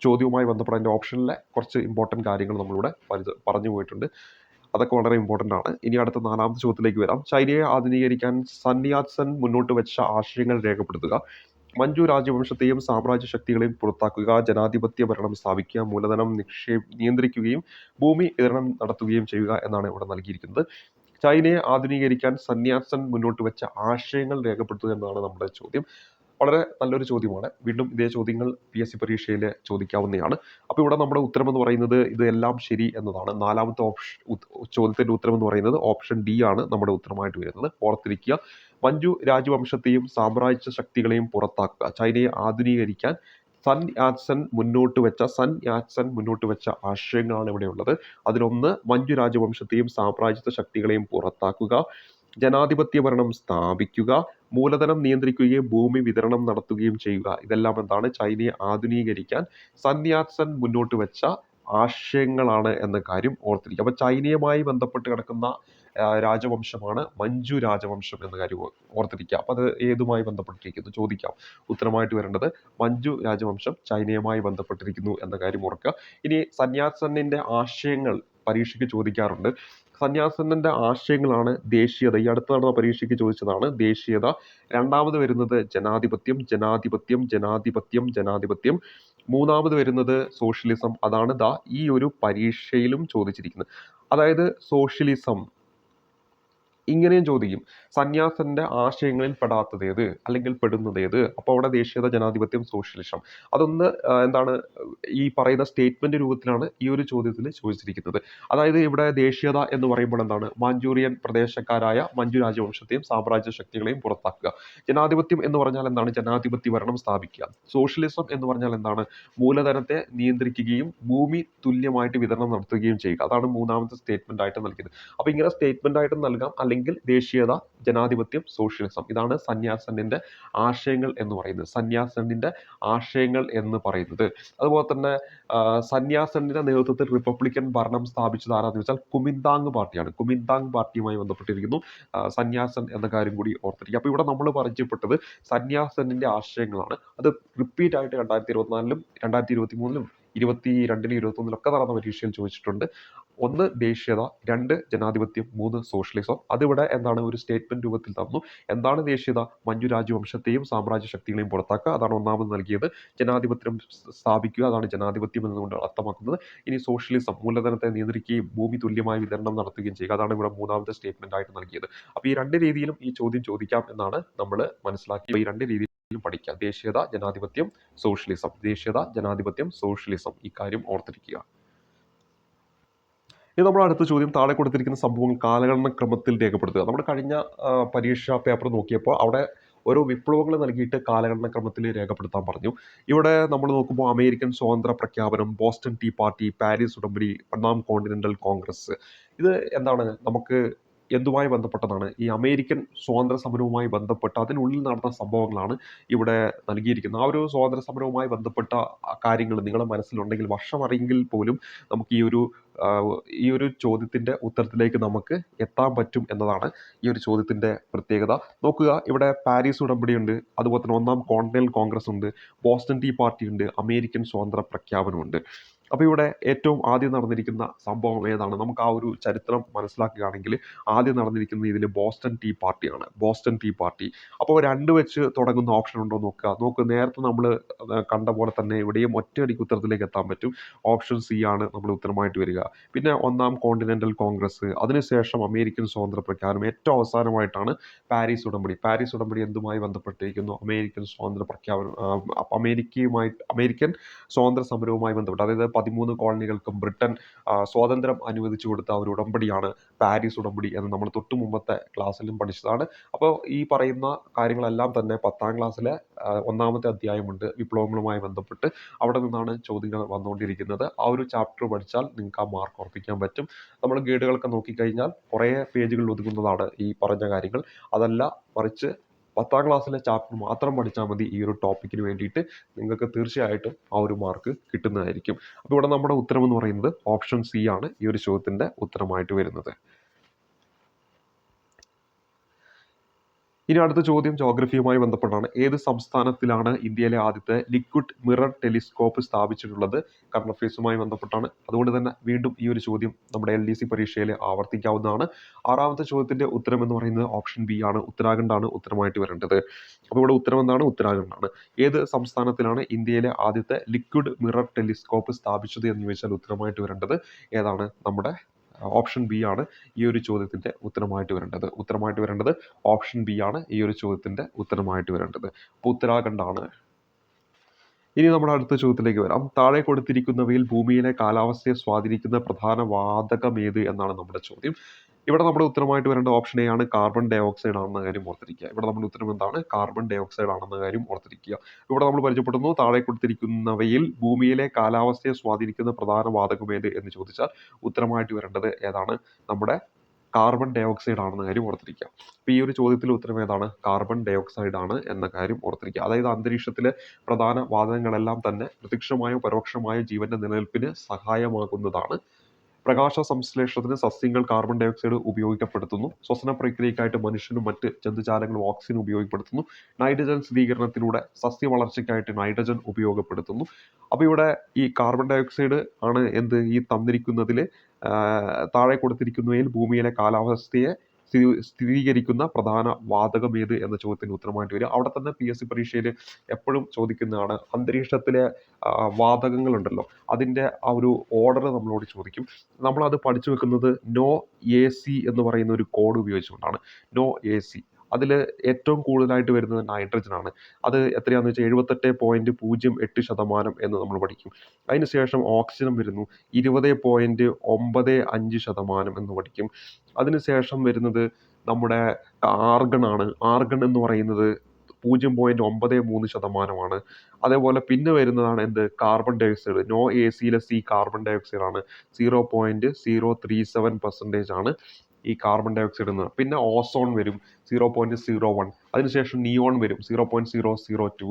ചോദ്യവുമായി ബന്ധപ്പെട്ട അതിൻ്റെ ഓപ്ഷനിലെ കുറച്ച് ഇമ്പോർട്ടൻറ്റ് കാര്യങ്ങൾ നമ്മളിവിടെ പറഞ്ഞു പോയിട്ടുണ്ട്. അതൊക്കെ വളരെ ഇമ്പോർട്ടൻ്റ് ആണ്. ഇനി അടുത്ത 4ാമത്തെ ചോദ്യത്തിലേക്ക് വരാം. ചൈനയെ ആധുനീകരിക്കാൻ സന്യാസൻ മുന്നോട്ട് വെച്ച ആശയങ്ങൾ രേഖപ്പെടുത്തുക. മഞ്ജു രാജവംശത്തെയും സാമ്രാജ്യ ശക്തികളെയും പുറത്താക്കുക, ജനാധിപത്യ ഭരണം സ്ഥാപിക്കുക, മൂലധനം നിയന്ത്രിക്കുകയും ഭൂമി വിതരണം നടത്തുകയും ചെയ്യുക എന്നാണ് ഇവിടെ നൽകിയിരിക്കുന്നത്. ചൈനയെ ആധുനീകരിക്കാൻ സന്യാസൻ മുന്നോട്ട് വെച്ച ആശയങ്ങൾ രേഖപ്പെടുത്തുക എന്നതാണ് നമ്മുടെ ചോദ്യം. വളരെ നല്ലൊരു ചോദ്യമാണ്. വീണ്ടും ഇതേ ചോദ്യങ്ങൾ PSC പരീക്ഷയിൽ ചോദിക്കാവുന്നതാണ്. അപ്പോൾ ഇവിടെ നമ്മുടെ ഉത്തരം എന്ന് പറയുന്നത് ഇതെല്ലാം ശരി എന്നതാണ്. 4ാമത്തെ ചോദ്യത്തിന്റെ ഉത്തരം എന്ന് പറയുന്നത് ഓപ്ഷൻ ഡി ആണ് നമ്മുടെ ഉത്തരമായിട്ട് വരുന്നത്. ഓർത്തിരിക്കുക. മഞ്ജു രാജവംശത്തെയും സാമ്രാജ്യ ശക്തികളെയും പുറത്താക്കുക, ചൈനയെ ആധുനീകരിക്കാൻ സൻ യാറ്റ്സൻ മുന്നോട്ട് വെച്ച ആശയങ്ങളാണ് ഇവിടെ ഉള്ളത്. അതിലൊന്ന് മഞ്ജു രാജവംശത്തെയും സാമ്രാജ്യ ശക്തികളെയും പുറത്താക്കുക, ജനാധിപത്യ ഭരണം സ്ഥാപിക്കുക, മൂലധനം നിയന്ത്രിക്കുകയും ഭൂമി വിതരണം നടത്തുകയും ചെയ്യുക. ഇതെല്ലാം എന്താണ്? ചൈനയെ ആധുനീകരിക്കാൻ സൻ യാറ്റ്സൻ മുന്നോട്ട് വെച്ച ആശയങ്ങളാണ് എന്ന കാര്യം ഓർത്തിരിക്കുക. അപ്പോൾ ചൈനയുമായി ബന്ധപ്പെട്ട് കിടക്കുന്ന രാജവംശമാണ് മഞ്ജു രാജവംശം എന്ന കാര്യം ഓർത്തിരിക്കുക. അപ്പോൾ അത് ഏതുമായി ബന്ധപ്പെട്ടിരിക്കുന്നു ചോദിക്കാം. ഉത്തരമായിട്ട് വരേണ്ടത് മഞ്ജു രാജവംശം ചൈനയുമായി ബന്ധപ്പെട്ടിരിക്കുന്നു എന്ന കാര്യം ഓർക്കുക. ഇനി സന്യാസന്റെ ആശയങ്ങൾ പരീക്ഷയ്ക്ക് ചോദിക്കാറുണ്ട്. സന്യാസന്റെ ആശയങ്ങളാണ് ദേശീയത. ഈ അടുത്ത് നടന്ന പരീക്ഷയ്ക്ക് ചോദിച്ചതാണ് ദേശീയത. 2ാമത് വരുന്നത് ജനാധിപത്യം. 3ാമത് വരുന്നത് സോഷ്യലിസം. അതാണ് ഈ ഒരു പരീക്ഷയിലും ചോദിച്ചിരിക്കുന്നത്. അതായത് സോഷ്യലിസം ഇങ്ങനെയും ചോദിക്കും. സന്യാസന്റെ ആശയങ്ങളിൽ പെടാത്തത് ഏത് അല്ലെങ്കിൽ പെടുന്നത് ഏത്? അപ്പോൾ അവിടെ ദേശീയത, ജനാധിപത്യം, സോഷ്യലിസം. അതൊന്ന് എന്താണ് ഈ പറയുന്ന സ്റ്റേറ്റ്മെന്റ് രൂപത്തിലാണ് ഈ ഒരു ചോദ്യത്തിൽ ചോദിച്ചിരിക്കുന്നത്. അതായത് ഇവിടെ ദേശീയത എന്ന് പറയുമ്പോൾ എന്താണ്? മാഞ്ചൂറിയൻ പ്രദേശക്കാരായ മഞ്ജു രാജവംശത്തെയും സാമ്രാജ്യ ശക്തികളെയും പുറത്താക്കുക. ജനാധിപത്യം എന്ന് പറഞ്ഞാൽ എന്താണ്? ജനാധിപത്യ ഭരണം സ്ഥാപിക്കുക. സോഷ്യലിസം എന്ന് പറഞ്ഞാൽ എന്താണ്? മൂലധനത്തെ നിയന്ത്രിക്കുകയും ഭൂമി തുല്യമായിട്ട് വിതരണം നടത്തുകയും ചെയ്യുക. അതാണ് 3ാമത്തെ സ്റ്റേറ്റ്മെന്റ് ആയിട്ട് നൽകിയത്. അപ്പോൾ ഇങ്ങനെ സ്റ്റേറ്റ്മെന്റ് ആയിട്ട് നൽകാം, അല്ലെങ്കിൽ അല്ലെങ്കിൽ ദേശീയത, ജനാധിപത്യം, സോഷ്യലിസം. ഇതാണ് സന്യാസന്റെ ആശയങ്ങൾ എന്ന് പറയുന്നത്. സന്യാസന്റെ ആശയങ്ങൾ എന്ന് പറയുന്നത്. അതുപോലെ തന്നെ സന്യാസന്റെ നേതൃത്വത്തിൽ റിപ്പബ്ലിക്കൻ ഭരണം സ്ഥാപിച്ചത് ആരാന്ന് വെച്ചാൽ കുമിന്താങ് പാർട്ടിയാണ്. കുമിന്താങ് പാർട്ടിയുമായി ബന്ധപ്പെട്ടിരിക്കുന്നു സന്യാസൻ എന്ന കാര്യം കൂടി ഓർത്തിരിക്കുക. അപ്പോൾ ഇവിടെ നമ്മൾ പരിചയപ്പെട്ടത് സന്യാസന്റെ ആശയങ്ങളാണ്. അത് റിപ്പീറ്റ് ആയിട്ട് 2024-ലും 2023-ലും 2022-ലും 2021-ലൊക്കെ നടന്ന പരീക്ഷയിൽ ചോദിച്ചിട്ടുണ്ട്. 1 ദേശീയത, 2 ജനാധിപത്യം, 3 സോഷ്യലിസം. അതിവിടെ എന്താണ് ഒരു സ്റ്റേറ്റ്മെന്റ് രൂപത്തിൽ തന്നു. എന്താണ് ദേശീയത? മഞ്ജു രാജവംശത്തെയും സാമ്രാജ്യ ശക്തികളെയും പുറത്താക്കുക, അതാണ് ഒന്നാമത് നൽകിയത്. ജനാധിപത്യം സ്ഥാപിക്കുക, അതാണ് ജനാധിപത്യം എന്നതുകൊണ്ട് അർത്ഥമാക്കുന്നത്. ഇനി സോഷ്യലിസം, മൂലധനത്തെ നിയന്ത്രിക്കുകയും ഭൂമി തുല്യമായ വിതരണം നടത്തുകയും ചെയ്യുക, അതാണ് ഇവിടെ മൂന്നാമത്തെ സ്റ്റേറ്റ്മെന്റ് ആയിട്ട് നൽകിയത്. അപ്പോൾ ഈ 2 രീതിയിലും ഈ ചോദ്യം ചോദിക്കാം എന്നാണ് നമ്മൾ മനസ്സിലാക്കിയത്. ഈ 2 രീതിയിലും പഠിക്കാം. ദേശീയത, ജനാധിപത്യം, സോഷ്യലിസം. ദേശീയത, ജനാധിപത്യം, സോഷ്യലിസം. ഈ കാര്യം ഓർത്തിരിക്കുക. ഇനി നമ്മൾ അടുത്ത ചോദ്യം, താഴെ കൊടുത്തിരിക്കുന്ന സംഭവങ്ങൾ കാലഗണന ക്രമത്തിൽ രേഖപ്പെടുത്തുക. നമ്മൾ കഴിഞ്ഞ പരീക്ഷാ പേപ്പർ നോക്കിയപ്പോൾ അവിടെ ഓരോ വിപ്ലവങ്ങൾ നൽകിയിട്ട് കാലഗണന ക്രമത്തിൽ രേഖപ്പെടുത്താൻ പറഞ്ഞു. ഇവിടെ നമ്മൾ നോക്കുമ്പോൾ അമേരിക്കൻ സ്വാതന്ത്ര്യ പ്രഖ്യാപനം, ബോസ്റ്റൺ ടീ പാർട്ടി, പാരീസ് ഉടമ്പടി, 1-ാം കോണ്ടിനെന്റൽ കോൺഗ്രസ്. ഇത് എന്താണ്, നമുക്ക് എന്തുമായി ബന്ധപ്പെട്ടതാണ്? ഈ അമേരിക്കൻ സ്വാതന്ത്ര്യ സമരവുമായി ബന്ധപ്പെട്ട അതിനുള്ളിൽ നടന്ന സംഭവങ്ങളാണ് ഇവിടെ നൽകിയിരിക്കുന്നത്. ആ ഒരു സ്വാതന്ത്ര്യ സമരവുമായി ബന്ധപ്പെട്ട കാര്യങ്ങൾ നിങ്ങളുടെ മനസ്സിലുണ്ടെങ്കിൽ, വർഷം അറിയെങ്കിൽ പോലും നമുക്ക് ഈ ഒരു ചോദ്യത്തിന്റെ ഉത്തരത്തിലേക്ക് നമുക്ക് എത്താൻ പറ്റും എന്നതാണ് ഈ ഒരു ചോദ്യത്തിന്റെ പ്രത്യേകത. നോക്കുക, ഇവിടെ പാരീസ് ഉടമ്പടി ഉണ്ട്, അതുപോലെ തന്നെ 1-ാം കോണ്ടിനെന്റൽ കോൺഗ്രസ് ഉണ്ട്, ബോസ്റ്റൺ ടീ പാർട്ടി ഉണ്ട്, അമേരിക്കൻ സ്വാതന്ത്ര്യ പ്രഖ്യാപനമുണ്ട്. അപ്പോൾ ഇവിടെ ഏറ്റവും ആദ്യം നടന്നിരിക്കുന്ന സംഭവം ഏതാണ്? നമുക്ക് ആ ഒരു ചരിത്രം മനസ്സിലാക്കുകയാണെങ്കിൽ ആദ്യം നടന്നിരിക്കുന്നത് ഇതിൽ ബോസ്റ്റൺ ടീ പാർട്ടിയാണ്. Boston tea party. അപ്പോൾ 2 വെച്ച് തുടങ്ങുന്ന ഓപ്ഷൻ ഉണ്ടോ നോക്കുക. നേരത്തെ നമ്മൾ കണ്ട പോലെ തന്നെ ഇവിടെയും ഒറ്റയടിക്ക് ഉത്തരത്തിലേക്ക് എത്താൻ പറ്റും. ഓപ്ഷൻ സി ആണ് നമ്മൾ ഉത്തരമായിട്ട് വരിക. പിന്നെ 1-ാം കോണ്ടിനെന്റൽ കോൺഗ്രസ്, അതിനുശേഷം അമേരിക്കൻ സ്വാതന്ത്ര്യ പ്രഖ്യാപനം, ഏറ്റവും അവസാനമായിട്ടാണ് പാരീസ് ഉടമ്പടി. പാരീസ് ഉടമ്പടി എന്തുമായി ബന്ധപ്പെട്ടിരിക്കുന്നു? അമേരിക്കൻ സ്വാതന്ത്ര്യ പ്രഖ്യാപനം, അമേരിക്കൻ സ്വാതന്ത്ര്യ സമരവുമായി ബന്ധപ്പെട്ട്, അതായത് 13 കോളനികൾക്കും ബ്രിട്ടൻ സ്വാതന്ത്ര്യം അനുവദിച്ചു കൊടുത്ത ഒരു ഉടമ്പടിയാണ് പാരീസ് ഉടമ്പടി എന്ന് നമ്മൾ തൊട്ട് മുമ്പത്തെ ക്ലാസ്സിലും പഠിച്ചതാണ്. അപ്പോൾ ഈ പറയുന്ന കാര്യങ്ങളെല്ലാം തന്നെ 10-ാം ക്ലാസ്സിലെ 1-ാമത്തെ അധ്യായമുണ്ട് വിപ്ലവങ്ങളുമായി ബന്ധപ്പെട്ട്. അവിടെ നിന്നാണ് ചോദ്യങ്ങൾ വന്നുകൊണ്ടിരിക്കുന്നത്. ആ ഒരു ചാപ്റ്റർ പഠിച്ചാൽ നിങ്ങൾക്ക് ആ മാർക്ക് ഉറപ്പിക്കാൻ പറ്റും. നമ്മൾ ഗൈഡുകളൊക്കെ നോക്കിക്കഴിഞ്ഞാൽ കുറേ പേജുകളിൽ ഒതുങ്ങുന്നതാണ് ഈ പറഞ്ഞ കാര്യങ്ങൾ. അതല്ല, മറിച്ച് 10-ാം ക്ലാസ്സിലെ ചാപ്റ്റർ മാത്രം പഠിച്ചാൽ മതി. ഈ ഒരു ടോപ്പിക്കിന് വേണ്ടിയിട്ട് നിങ്ങൾക്ക് തീർച്ചയായിട്ടും ആ ഒരു മാർക്ക് കിട്ടുന്നതായിരിക്കും. അപ്പോൾ ഇവിടെ നമ്മുടെ ഉത്തരം എന്ന് പറയുന്നത് ഓപ്ഷൻ സി ആണ് ഈ ഒരു ചോദ്യത്തിന്റെ ഉത്തരമായിട്ട് വരുന്നത്. ഇനി അടുത്ത ചോദ്യം ജോഗ്രഫിയുമായി ബന്ധപ്പെട്ടാണ്. ഏത് സംസ്ഥാനത്തിലാണ് ഇന്ത്യയിലെ ആദ്യത്തെ ലിക്വിഡ് മിറർ ടെലിസ്കോപ്പ് സ്ഥാപിച്ചിട്ടുള്ളത്? കറണ്ട് അഫയേഴ്സുമായി ബന്ധപ്പെട്ടാണ്. അതുകൊണ്ട് തന്നെ വീണ്ടും ഈ ഒരു ചോദ്യം നമ്മുടെ LDC പരീക്ഷയിൽ ആവർത്തിക്കാവുന്നതാണ്. 6-ാമത്തെ ചോദ്യത്തിന്റെ ഉത്തരം എന്ന് പറയുന്നത് ഓപ്ഷൻ ബി ആണ്. ഉത്തരാഖണ്ഡാണ് ഉത്തരമായിട്ട് വരേണ്ടത്. അപ്പോൾ ഇവിടെ ഉത്തരം എന്താണ്? ഉത്തരാഖണ്ഡാണ്. ഏത് സംസ്ഥാനത്തിലാണ് ഇന്ത്യയിലെ ആദ്യത്തെ ലിക്വിഡ് മിറർ ടെലിസ്കോപ്പ് സ്ഥാപിച്ചത് എന്ന് ചോദിച്ചാൽ ഉത്തരമായിട്ട് വരേണ്ടത് ഏതാണ്? നമ്മുടെ ഓപ്ഷൻ ബി ആണ് ഈ ഒരു ചോദ്യത്തിന്റെ ഉത്തരമായിട്ട് വരേണ്ടത്. ഓപ്ഷൻ ബി ആണ് ഈ ഒരു ചോദ്യത്തിന്റെ ഉത്തരമായിട്ട് വരേണ്ടത്. അപ്പോൾ ഉത്തരാഖണ്ഡാണ്. ഇനി നമ്മൾ അടുത്ത ചോദ്യത്തിലേക്ക് വരാം. താഴെ കൊടുത്തിരിക്കുന്നവയിൽ ഭൂമിയിലെ കാലാവസ്ഥയെ സ്വാധീനിക്കുന്ന പ്രധാന വാതകം ഏത് എന്നാണ് നമ്മുടെ ചോദ്യം. ഇവിടെ നമ്മുടെ ഉത്തരമായിട്ട് വരേണ്ട ഓപ്ഷൻ എ ആണ്, കാർബൺ ഡൈ ഓക്സൈഡ് ആണെന്ന കാര്യം ഓർത്തിരിക്കുക. ഇവിടെ നമ്മുടെ ഉത്തരം എന്താണ്? കാർബൺ ഡൈ ഓക്സൈഡ് ആണെന്ന കാര്യം ഓർത്തിരിക്കുക. ഇവിടെ നമ്മൾ പരിചയപ്പെടുന്നു, താഴെ കൊടുത്തിരിക്കുന്നവയിൽ ഭൂമിയിലെ കാലാവസ്ഥയെ സ്വാധീനിക്കുന്ന പ്രധാന വാതകം ഏത് എന്ന് ചോദിച്ചാൽ ഉത്തരമായിട്ട് വരേണ്ടത് ഏതാണ്? നമ്മുടെ കാർബൺ ഡൈ ഓക്സൈഡ് ആണെന്ന കാര്യം ഓർത്തിരിക്കുക. അപ്പോൾ ഈ ഒരു ചോദ്യത്തിൽ ഉത്തരം ഏതാണ്? കാർബൺ ഡൈ ഓക്സൈഡ് ആണ് എന്ന കാര്യം ഓർത്തിരിക്കുക. അതായത് അന്തരീക്ഷത്തിലെ പ്രധാന വാതകങ്ങളെല്ലാം തന്നെ പ്രത്യക്ഷമായോ പരോക്ഷമായോ ജീവന്റെ നിലനിൽപ്പിന് സഹായമാകുന്നതാണ്. പ്രകാശ സംശ്ലേഷണത്തിന് സസ്യങ്ങൾ കാർബൺ ഡൈ ഓക്സൈഡ് ഉപയോഗപ്പെടുത്തുന്നു. ശ്വസന പ്രക്രിയക്കായിട്ട് മനുഷ്യനും മറ്റ് ജന്തുജാലങ്ങളും ഓക്സിജൻ ഉപയോഗപ്പെടുത്തുന്നു. നൈട്രജൻ സ്ഥിരീകരണത്തിലൂടെ സസ്യ വളർച്ചയ്ക്കായിട്ട് നൈട്രജൻ ഉപയോഗപ്പെടുത്തുന്നു. അപ്പോൾ ഇവിടെ ഈ കാർബൺ ഡൈ ഓക്സൈഡ് ആണ് എന്ത്? ഈ തന്നിരിക്കുന്നതിൽ താഴെ കൊടുത്തിരിക്കുന്നതിൽ ഭൂമിയിലെ കാലാവസ്ഥയെ സ്ഥിരീകരിക്കുന്ന പ്രധാന വാതകം ഏത് എന്ന ചോദ്യത്തിന് ഉത്തരമായിട്ട് വരിക. അവിടെ തന്നെ PSC പരീക്ഷയിൽ എപ്പോഴും ചോദിക്കുന്നതാണ്. അന്തരീക്ഷത്തിലെ വാതകങ്ങളുണ്ടല്ലോ, അതിൻ്റെ ആ ഒരു ഓർഡർ നമ്മളോട് ചോദിക്കും. നമ്മളത് പഠിച്ചു വെക്കുന്നത് നോ AC എന്ന് പറയുന്ന ഒരു കോഡ് ഉപയോഗിച്ചുകൊണ്ടാണ്. No AC. അതിൽ ഏറ്റവും കൂടുതലായിട്ട് വരുന്നത് നൈട്രജൻ ആണ്. അത് എത്രയാണെന്ന് വെച്ചാൽ 78.08% എന്ന് നമ്മൾ പഠിക്കും. അതിനുശേഷം ഓക്സിജൻ വരുന്നു 20.95% എന്ന് പഠിക്കും. അതിനുശേഷം വരുന്നത് നമ്മുടെ ആർഗൺ ആണ്. ആർഗൺ എന്ന് പറയുന്നത് 0.93%. അതേപോലെ പിന്നെ വരുന്നതാണ് എന്ത്? Carbon dioxide. നോ AC-യിലെ C കാർബൺ ഡൈ ഓക്സൈഡ് ആണ്. 0.037% ആണ്. ഈ കാർബൺ ഡൈ ഓക്സൈഡ് എന്ന്. പിന്നെ ഓസോൺ വരും 0.01, അതിനുശേഷം നിയോൺ വരും 0.002.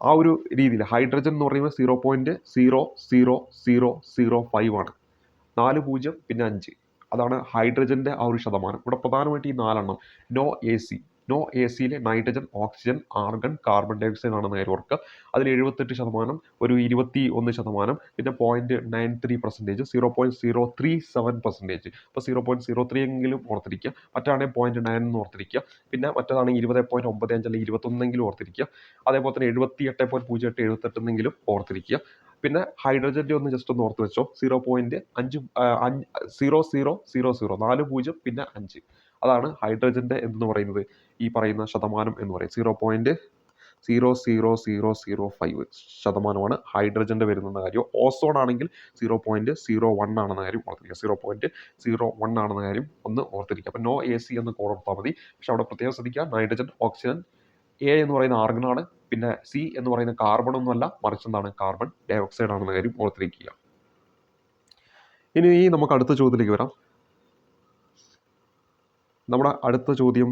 ആ ഒരു രീതിയിൽ ഹൈഡ്രജൻ എന്ന് പറയുന്നത് 0.00005 ആണ്. 40 പിന്നെ 5, അതാണ് ഹൈഡ്രജന്റെ ആ ഒരു ശതമാനം. ഇവിടെ പ്രധാനമായിട്ട് ഈ 4 നോ എ സിയിലെ nitrogen, oxygen, argon, carbon dioxide ആണെന്ന് കാര്യം ഓർക്കുക. അതിൽ 78%, ഒരു 21%, പിന്നെ 0.93%, 0.037%. അപ്പോൾ 0.03 എങ്കിലും ഓർത്തിരിക്കുക. മറ്റാണെങ്കിൽ 0.9 എന്ന് ഓർത്തിരിക്കുക. പിന്നെ മറ്റേതാണെങ്കിൽ 20.95 അല്ലെങ്കിൽ 21 ഓർത്തിരിക്കുക. അതേപോലെ തന്നെ 78.08 എന്നെങ്കിലും ഓർത്തിരിക്കുക. പിന്നെ ഹൈഡ്രജന്റെ ഒന്ന് ജസ്റ്റ് ഒന്ന് ഓർത്ത് വെച്ചോ, 0.0000, 40 പിന്നെ 5, അതാണ് ഹൈഡ്രജന്റെ എന്ന് പറയുന്നത് ഈ പറയുന്ന ശതമാനം എന്ന് പറയും. 0.00005% ഹൈഡ്രജന്റെ വരുന്ന കാര്യം. ഓസോൺ ആണെങ്കിൽ 0.01 ആണെന്ന കാര്യം ഓർത്തിരിക്കുക. 0.01 ആണെന്ന കാര്യം ഒന്ന് ഓർത്തിരിക്കുക. അപ്പം നോ എ സി എന്ന് കോഡ് ഓർത്താൽ മതി. പക്ഷെ അവിടെ പ്രത്യേകം ശ്രദ്ധിക്കുക, നൈട്രജൻ, ഓക്സിജൻ, എ എന്ന് പറയുന്ന ആർഗണാണ്, പിന്നെ സി എന്ന് പറയുന്ന കാർബൺ ഒന്നുമല്ല, മറിച്ച് എന്താണ്, കാർബൺ ഡൈ ഓക്സൈഡ് ആണെന്ന കാര്യം ഓർത്തിരിക്കുക. ഇനി നമുക്ക് അടുത്ത ചോദ്യത്തിലേക്ക് വരാം. നമ്മുടെ അടുത്ത ചോദ്യം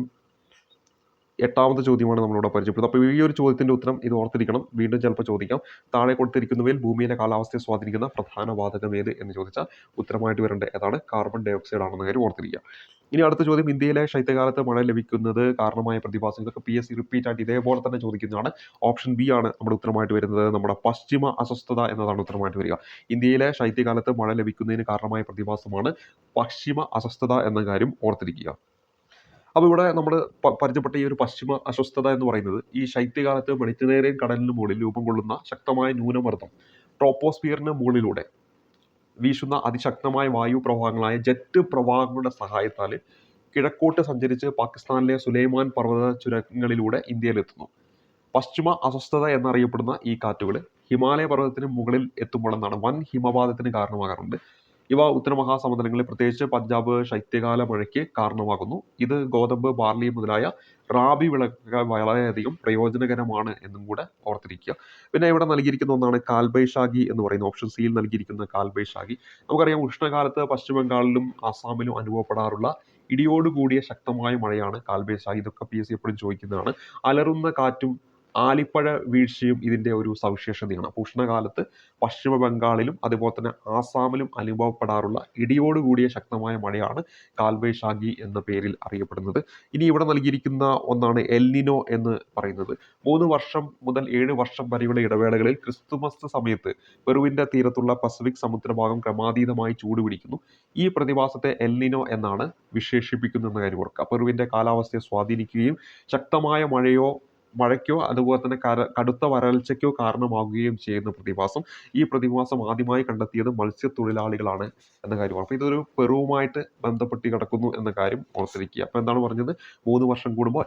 8ാമത്തെ ചോദ്യമാണ് നമ്മളിവിടെ പരിചയപ്പെടുന്നത്. അപ്പോൾ ഈ ഒരു ചോദ്യത്തിന്റെ ഉത്തരം ഇത് ഓർത്തിരിക്കണം, വീണ്ടും ചിലപ്പോൾ ചോദിക്കാം. താഴെ കൊടുത്തിരിക്കുന്നവയിൽ ഭൂമിയിലെ കാലാവസ്ഥയെ സ്വാധീനിക്കുന്ന പ്രധാന വാതകം ഏത് എന്ന് ചോദിച്ചാൽ ഉത്തരമായിട്ട് വരേണ്ടത് ഏതാണ്? കാർബൺ ഡൈ ഓക്സൈഡ് ആണെന്ന കാര്യം ഓർത്തിരിക്കുക. ഇനി അടുത്ത ചോദ്യം, ഇന്ത്യയിലെ ശൈത്യകാലത്ത് മഴ ലഭിക്കുന്നത് കാരണമായ പ്രതിഭാസം. ഇതൊക്കെ PSC റിപ്പീറ്റ് ആയിട്ട് ഇതേപോലെ തന്നെ ചോദിക്കുന്നതാണ്. ഓപ്ഷൻ ബി ആണ് നമ്മുടെ ഉത്തരമായിട്ട് വരുന്നത്. നമ്മുടെ പശ്ചിമ അസ്വസ്ഥത എന്നതാണ് ഉത്തരമായിട്ട് വരിക. ഇന്ത്യയിലെ ശൈത്യകാലത്ത് മഴ ലഭിക്കുന്നതിന് കാരണമായ പ്രതിഭാസമാണ് പശ്ചിമ അസ്വസ്ഥത എന്ന കാര്യം ഓർത്തിരിക്കുക. അപ്പോൾ ഇവിടെ നമ്മൾ പരിചയപ്പെട്ട ഈ ഒരു പശ്ചിമ അസ്വസ്ഥത എന്ന് പറയുന്നത് ഈ ശൈത്യകാലത്ത് മെഡിറ്ററേനിയൻ കടലിന് മുകളിൽ രൂപം കൊള്ളുന്ന ശക്തമായ ന്യൂനമർദ്ദം ട്രോപ്പോസ്ഫിയറിന് മുകളിലൂടെ വീശുന്ന അതിശക്തമായ വായു പ്രവാഹങ്ങളായ ജെറ്റ് പ്രവാഹങ്ങളുടെ സഹായത്താൽ കിഴക്കോട്ട് സഞ്ചരിച്ച് പാകിസ്ഥാനിലെ സുലൈമാൻ പർവ്വത ചുരങ്ങളിലൂടെ ഇന്ത്യയിലെത്തുന്നു. പശ്ചിമ അസ്വസ്ഥത എന്നറിയപ്പെടുന്ന ഈ കാറ്റുകൾ ഹിമാലയ പർവ്വതത്തിന് മുകളിൽ എത്തുമ്പോൾ എന്നാണ് വൻ ഹിമപാതത്തിന് കാരണമാകാറുണ്ട്. ഇവ ഉത്തരമഹാസമതലങ്ങളിൽ പ്രത്യേകിച്ച് പഞ്ചാബ് ശൈത്യകാല മഴയ്ക്ക് കാരണമാകുന്നു. ഇത് ഗോതമ്പ്, ബാർലി മുതലായ റാബി വിളകൾക്ക് വളരെയധികം പ്രയോജനകരമാണ് എന്നും കൂടെ ഓർത്തിരിക്കുക. പിന്നെ ഇവിടെ നൽകിയിരിക്കുന്ന ഒന്നാണ് കാൽബൈശാഖി എന്ന് പറയുന്നത്. ഓപ്ഷൻ സിയിൽ നൽകിയിരിക്കുന്ന കാൽബൈശാഖി. നമുക്കറിയാം, ഉഷ്ണകാലത്ത് പശ്ചിമ ബംഗാളിലും ആസാമിലും അനുഭവപ്പെടാറുള്ള ഇടിയോടുകൂടിയ ശക്തമായ മഴയാണ് കാൽബൈശാഖി. ഇതൊക്കെ PSC എപ്പോഴും ചോദിക്കുന്നതാണ്. അലറുന്ന കാറ്റും ആലിപ്പഴ വീഴ്ചയും ഇതിൻ്റെ ഒരു സവിശേഷതയാണ്. അപ്പോൾ ഉഷ്ണകാലത്ത് പശ്ചിമ ബംഗാളിലും അതുപോലെ തന്നെ ആസാമിലും അനുഭവപ്പെടാറുള്ള ഇടിയോടുകൂടിയ ശക്തമായ മഴയാണ് കാൽബൈശാഖി എന്ന പേരിൽ അറിയപ്പെടുന്നത്. ഇനി ഇവിടെ നൽകിയിരിക്കുന്ന ഒന്നാണ് എൽനിനോ എന്ന് പറയുന്നത്. 3 വർഷം മുതൽ 7 വർഷം വരെയുള്ള ഇടവേളകളിൽ ക്രിസ്തുമസ് സമയത്ത് പെറുവിൻ്റെ തീരത്തുള്ള പസഫിക് സമുദ്രഭാഗം ക്രമാതീതമായി ചൂടുപിടിക്കുന്നു. ഈ പ്രതിഭാസത്തെ എൽനിനോ എന്നാണ് വിശേഷിപ്പിക്കുന്നതെന്ന കാര്യം ഓർക്കുക. പെറുവിൻ്റെ കാലാവസ്ഥയെ സ്വാധീനിക്കുകയും ശക്തമായ മഴയ്ക്കോ അതുപോലെ തന്നെ കടുത്ത വരൾച്ചയ്ക്കോ കാരണമാവുകയും ചെയ്യുന്ന പ്രതിഭാസം. ഈ പ്രതിഭാസം ആദ്യമായി കണ്ടെത്തിയത് മത്സ്യത്തൊഴിലാളികളാണ് എന്ന കാര്യം. അപ്പോൾ ഇതൊരു പെറുവുമായിട്ട് ബന്ധപ്പെട്ട് കിടക്കുന്നു എന്ന കാര്യം ഓർത്തിരിക്കുക. അപ്പോൾ എന്താണ് പറഞ്ഞത്? 3 വർഷം കൂടുമ്പോൾ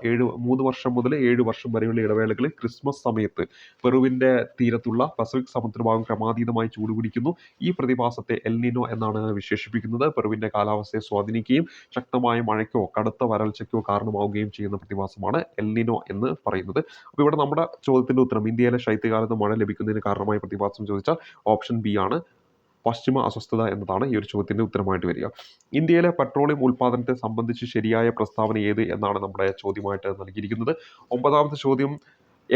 3 വർഷം മുതൽ 7 വർഷം വരെയുള്ള ഇടവേളകളിൽ ക്രിസ്മസ് സമയത്ത് പെറുവിൻ്റെ തീരത്തുള്ള പസഫിക് സമുദ്രഭാഗം ക്രമാതീതമായി ചൂടുപിടിക്കുന്നു. ഈ പ്രതിഭാസത്തെ എൽനിനോ എന്നാണ് വിശേഷിപ്പിക്കുന്നത്. പെറുവിൻ്റെ കാലാവസ്ഥയെ സ്വാധീനിക്കുകയും ശക്തമായ മഴയ്ക്കോ കടുത്ത വരൾച്ചയ്ക്കോ കാരണമാവുകയും ചെയ്യുന്ന പ്രതിഭാസമാണ് എൽനിനോ എന്ന് പറയുന്നത്. അപ്പോൾ ഇവിടെ നമ്മുടെ ചോദ്യത്തിന്റെ ഉത്തരം, ഇന്ത്യയിലെ ശൈത്യകാലത്ത് മഴ ലഭിക്കുന്നതിന് കാരണമായ പ്രതിഭാസം ചോദിച്ചാൽ ഓപ്ഷൻ ബി ആണ്, പശ്ചിമ അസ്വസ്ഥത എന്നതാണ് ഈ ഒരു ചോദ്യത്തിന്റെ ഉത്തരമായിട്ട് വരിക. ഇന്ത്യയിലെ പെട്രോളിയം ഉൽപ്പാദനത്തെ സംബന്ധിച്ച് ശരിയായ പ്രസ്താവന ഏത് എന്നാണ് നമ്മുടെ ചോദ്യമായിട്ട് നൽകിയിരിക്കുന്നത്. 9ാമത്തെ ചോദ്യം,